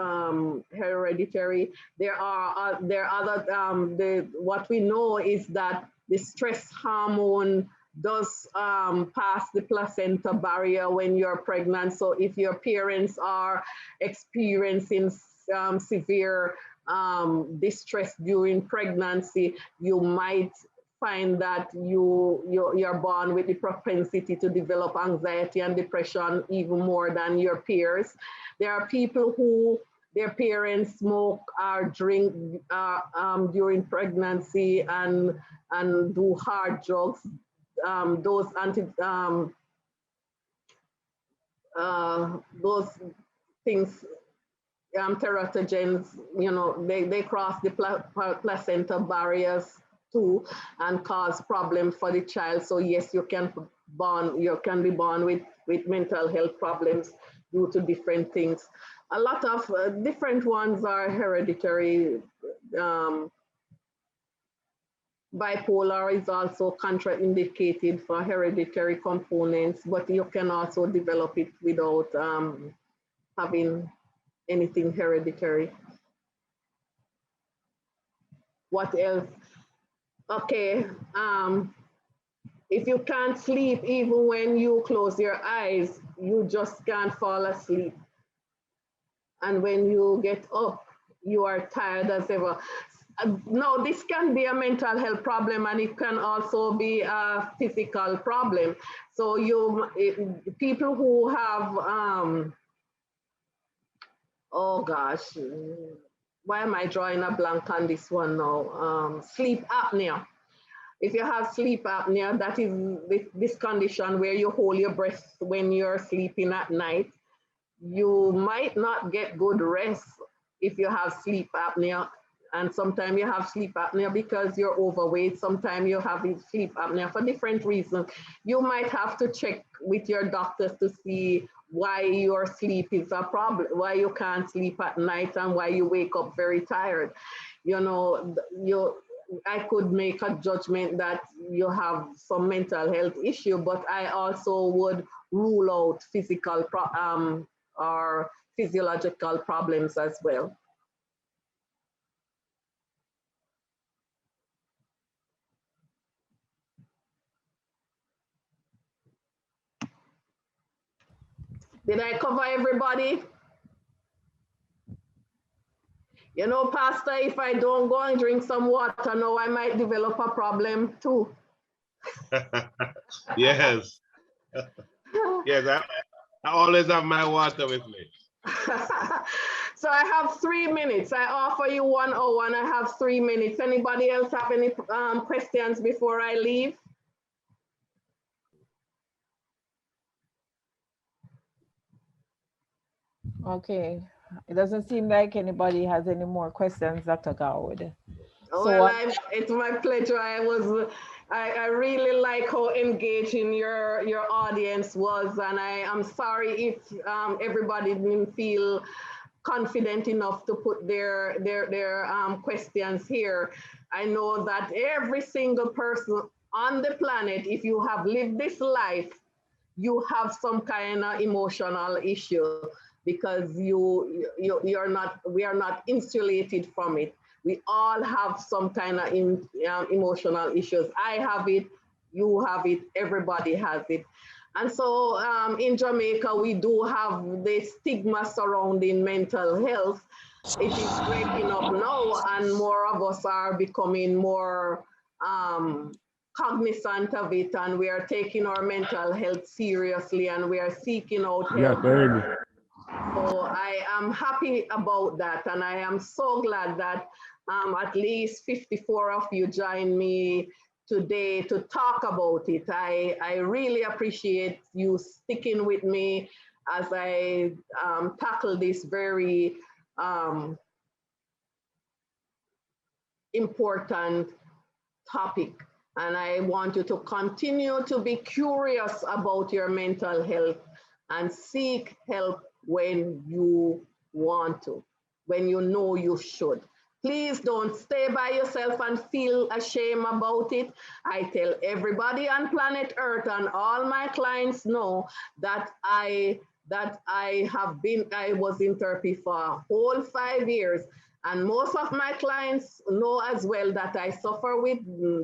hereditary. There are other, what we know is that the stress hormone does pass the placenta barrier when you're pregnant. So if your parents are experiencing severe distress during pregnancy, you might find that you're born with the propensity to develop anxiety and depression even more than your peers. There are people who their parents smoke or drink during pregnancy and do hard drugs. Those those things, teratogens, you know, they cross the placenta barriers too and cause problems for the child. So yes, you can be born with mental health problems due to different things. A lot of different ones are hereditary. Bipolar is also contraindicated for hereditary components, but you can also develop it without having anything hereditary. What else? Okay, if you can't sleep even when you close your eyes, you just can't fall asleep. And when you get up, you are tired as ever. No, this can be a mental health problem, and it can also be a physical problem. So people who have, oh gosh, why am I drawing a blank on this one now? Sleep apnea. If you have sleep apnea, that is this condition where you hold your breath when you're sleeping at night. You might not get good rest if you have sleep apnea. And sometimes you have sleep apnea because you're overweight. Sometimes you have sleep apnea for different reasons. You might have to check with your doctors to see why your sleep is a problem, why you can't sleep at night and why you wake up very tired. You know, I could make a judgment that you have some mental health issue, but I also would rule out physical or physiological problems as well. Did I cover everybody? You know, Pastor, if I don't go and drink some water now, I might develop a problem too. Yes. Yes, I always have my water with me. So I have 3 minutes. I offer you 1 hour and I have 3 minutes. Anybody else have any questions before I leave? Okay, it doesn't seem like anybody has any more questions, Dr. Garwood. Well, it's my pleasure. I really like how engaging your audience was, and I am sorry if everybody didn't feel confident enough to put their questions here. I know that every single person on the planet, if you have lived this life, you have some kind of emotional issue because we are not insulated from it. We all have some kind of emotional issues. I have it, you have it, everybody has it. And so in Jamaica, we do have the stigma surrounding mental health. It is breaking up now, and more of us are becoming more cognizant of it, and we are taking our mental health seriously, and we are seeking out help. Yeah, so I am happy about that, and I am so glad that at least 54 of you joined me today to talk about it. I really appreciate you sticking with me as I tackle this very important topic. And I want you to continue to be curious about your mental health and seek help when you want to, when you know you should. Please don't stay by yourself and feel ashamed about it. I tell everybody on planet Earth, and all my clients know that I was in therapy for a whole 5 years. And most of my clients know as well that I suffer with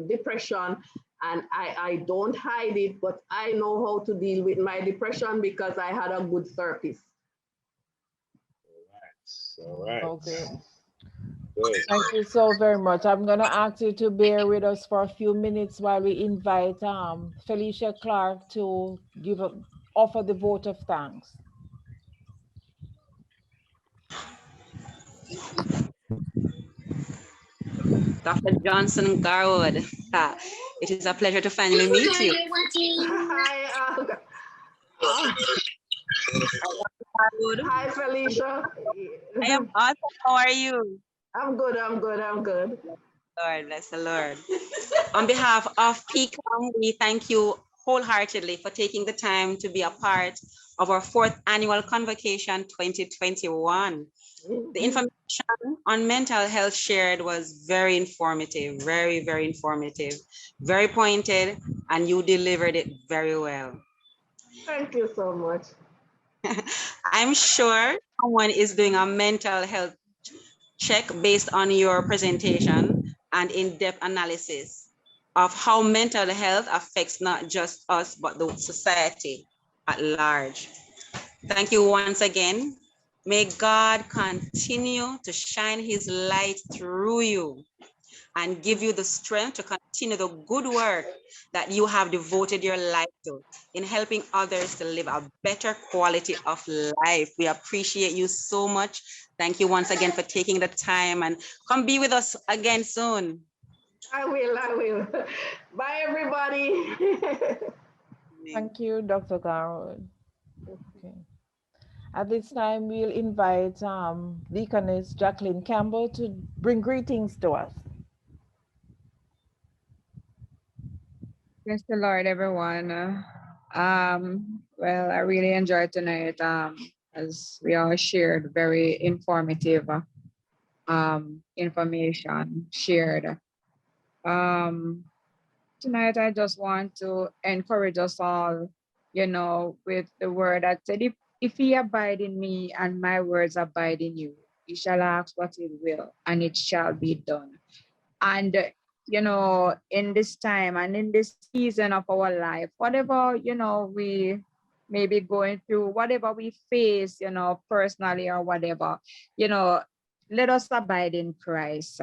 depression, and I don't hide it, but I know how to deal with my depression because I had a good therapist. All right. Okay. Good. Thank you so very much. I'm going to ask you to bear with us for a few minutes while we invite Felicia Clark to offer the vote of thanks. Dr. Johnson-Garwood, it is a pleasure to finally meet you. Hi, Good. Hi, Felicia. I am awesome. How are you? I'm good, I'm good, I'm good. Lord, bless the Lord. On behalf of PCAM, we thank you wholeheartedly for taking the time to be a part of our 4th annual Convocation 2021. The information on mental health shared was very informative, very, very informative, very pointed, and you delivered it very well. Thank you so much. I'm sure someone is doing a mental health check based on your presentation and in-depth analysis of how mental health affects not just us, but the society at large. Thank you once again. May God continue to shine his light through you and give you the strength to continue the good work that you have devoted your life to in helping others to live a better quality of life. We appreciate you so much. Thank you once again for taking the time, and come be with us again soon. I will. Bye, everybody. Thank you, Dr. Garwood. Okay. At this time, we'll invite Deaconess Jacqueline Campbell to bring greetings to us. Bless the Lord, everyone. Well, I really enjoyed tonight as we all shared very informative information shared. Tonight, I just want to encourage us all, with the word that said, if ye abide in me and my words abide in you, you shall ask what you will, and it shall be done. And in this time and in this season of our life, whatever, we may be going through, whatever we face, personally or whatever, let us abide in Christ,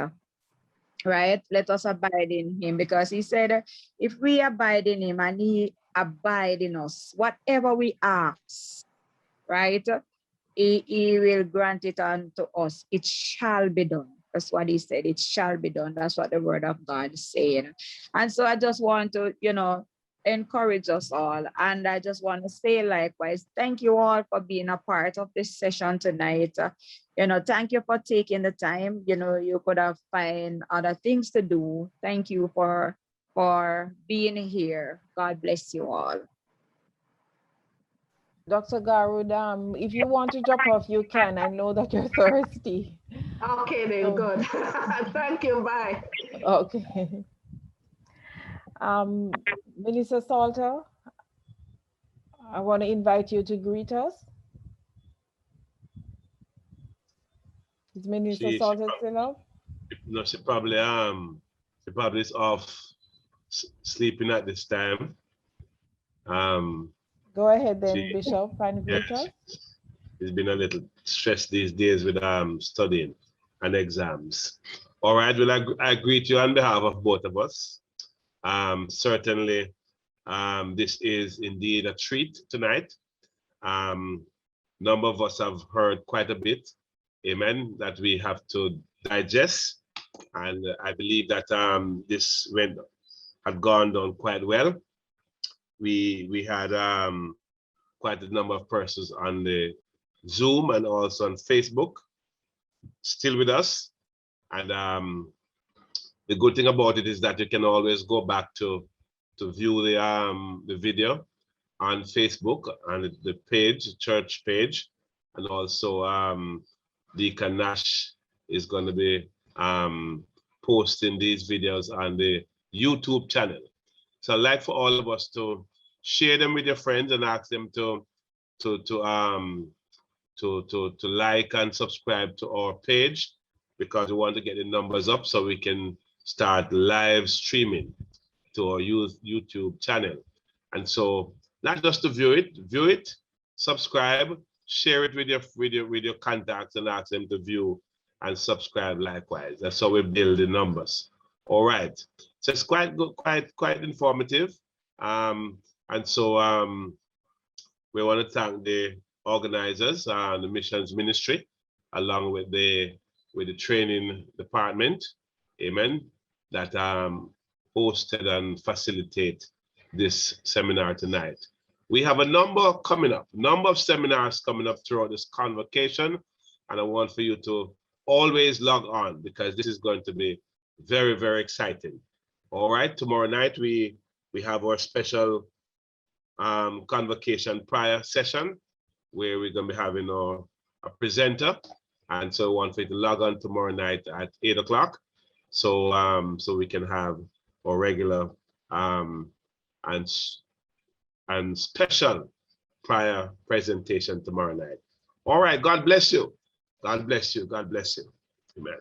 right? Let us abide in him, because he said, if we abide in him and he abide in us, whatever we ask, right? He will grant it unto us. It shall be done. That's what he said. It shall be done. That's what the word of God is saying. And so I just want to, encourage us all. And I just want to say likewise, thank you all for being a part of this session tonight. Thank you for taking the time. You could have found other things to do. Thank you for being here. God bless you all. Dr. Garwood, if you want to drop off, you can. I know that you're thirsty. Okay, then, good. Thank you, bye. Okay. Minister Salter, I want to invite you to greet us. Is Minister Salter still up? No, she probably is off sleeping at this time. Go ahead then, Bishop, and greet us. It's been a little stress these days with studying and exams. All right, well, I greet you on behalf of both of us. Certainly, this is indeed a treat tonight. Number of us have heard quite a bit, amen, that we have to digest. And I believe that this had gone down quite well. We had quite a number of persons on the Zoom and also on Facebook still with us. And the good thing about it is that you can always go back to view the video on Facebook and the page, church page, and also Deacon Nash is going to be posting these videos on the YouTube channel. So I'd like for all of us to share them with your friends and ask them to like and subscribe to our page, because we want to get the numbers up so we can start live streaming to our YouTube channel. And so not just to view it, subscribe, share it with your contacts and ask them to view and subscribe likewise. That's how we build the numbers. All right. So it's quite good, quite informative. And so we want to thank the organizers and the missions ministry, along with the training department, amen, that hosted and facilitate this seminar tonight. We have a number coming up, number of seminars coming up throughout this convocation. And I want for you to always log on because this is going to be very, very exciting. All right, tomorrow night we have our special convocation prior session where we're going to be having a presenter. And so I want for you to log on tomorrow night at 8 o'clock. So so we can have our regular and special prior presentation tomorrow night. All right, God bless you. God bless you. God bless you. Amen.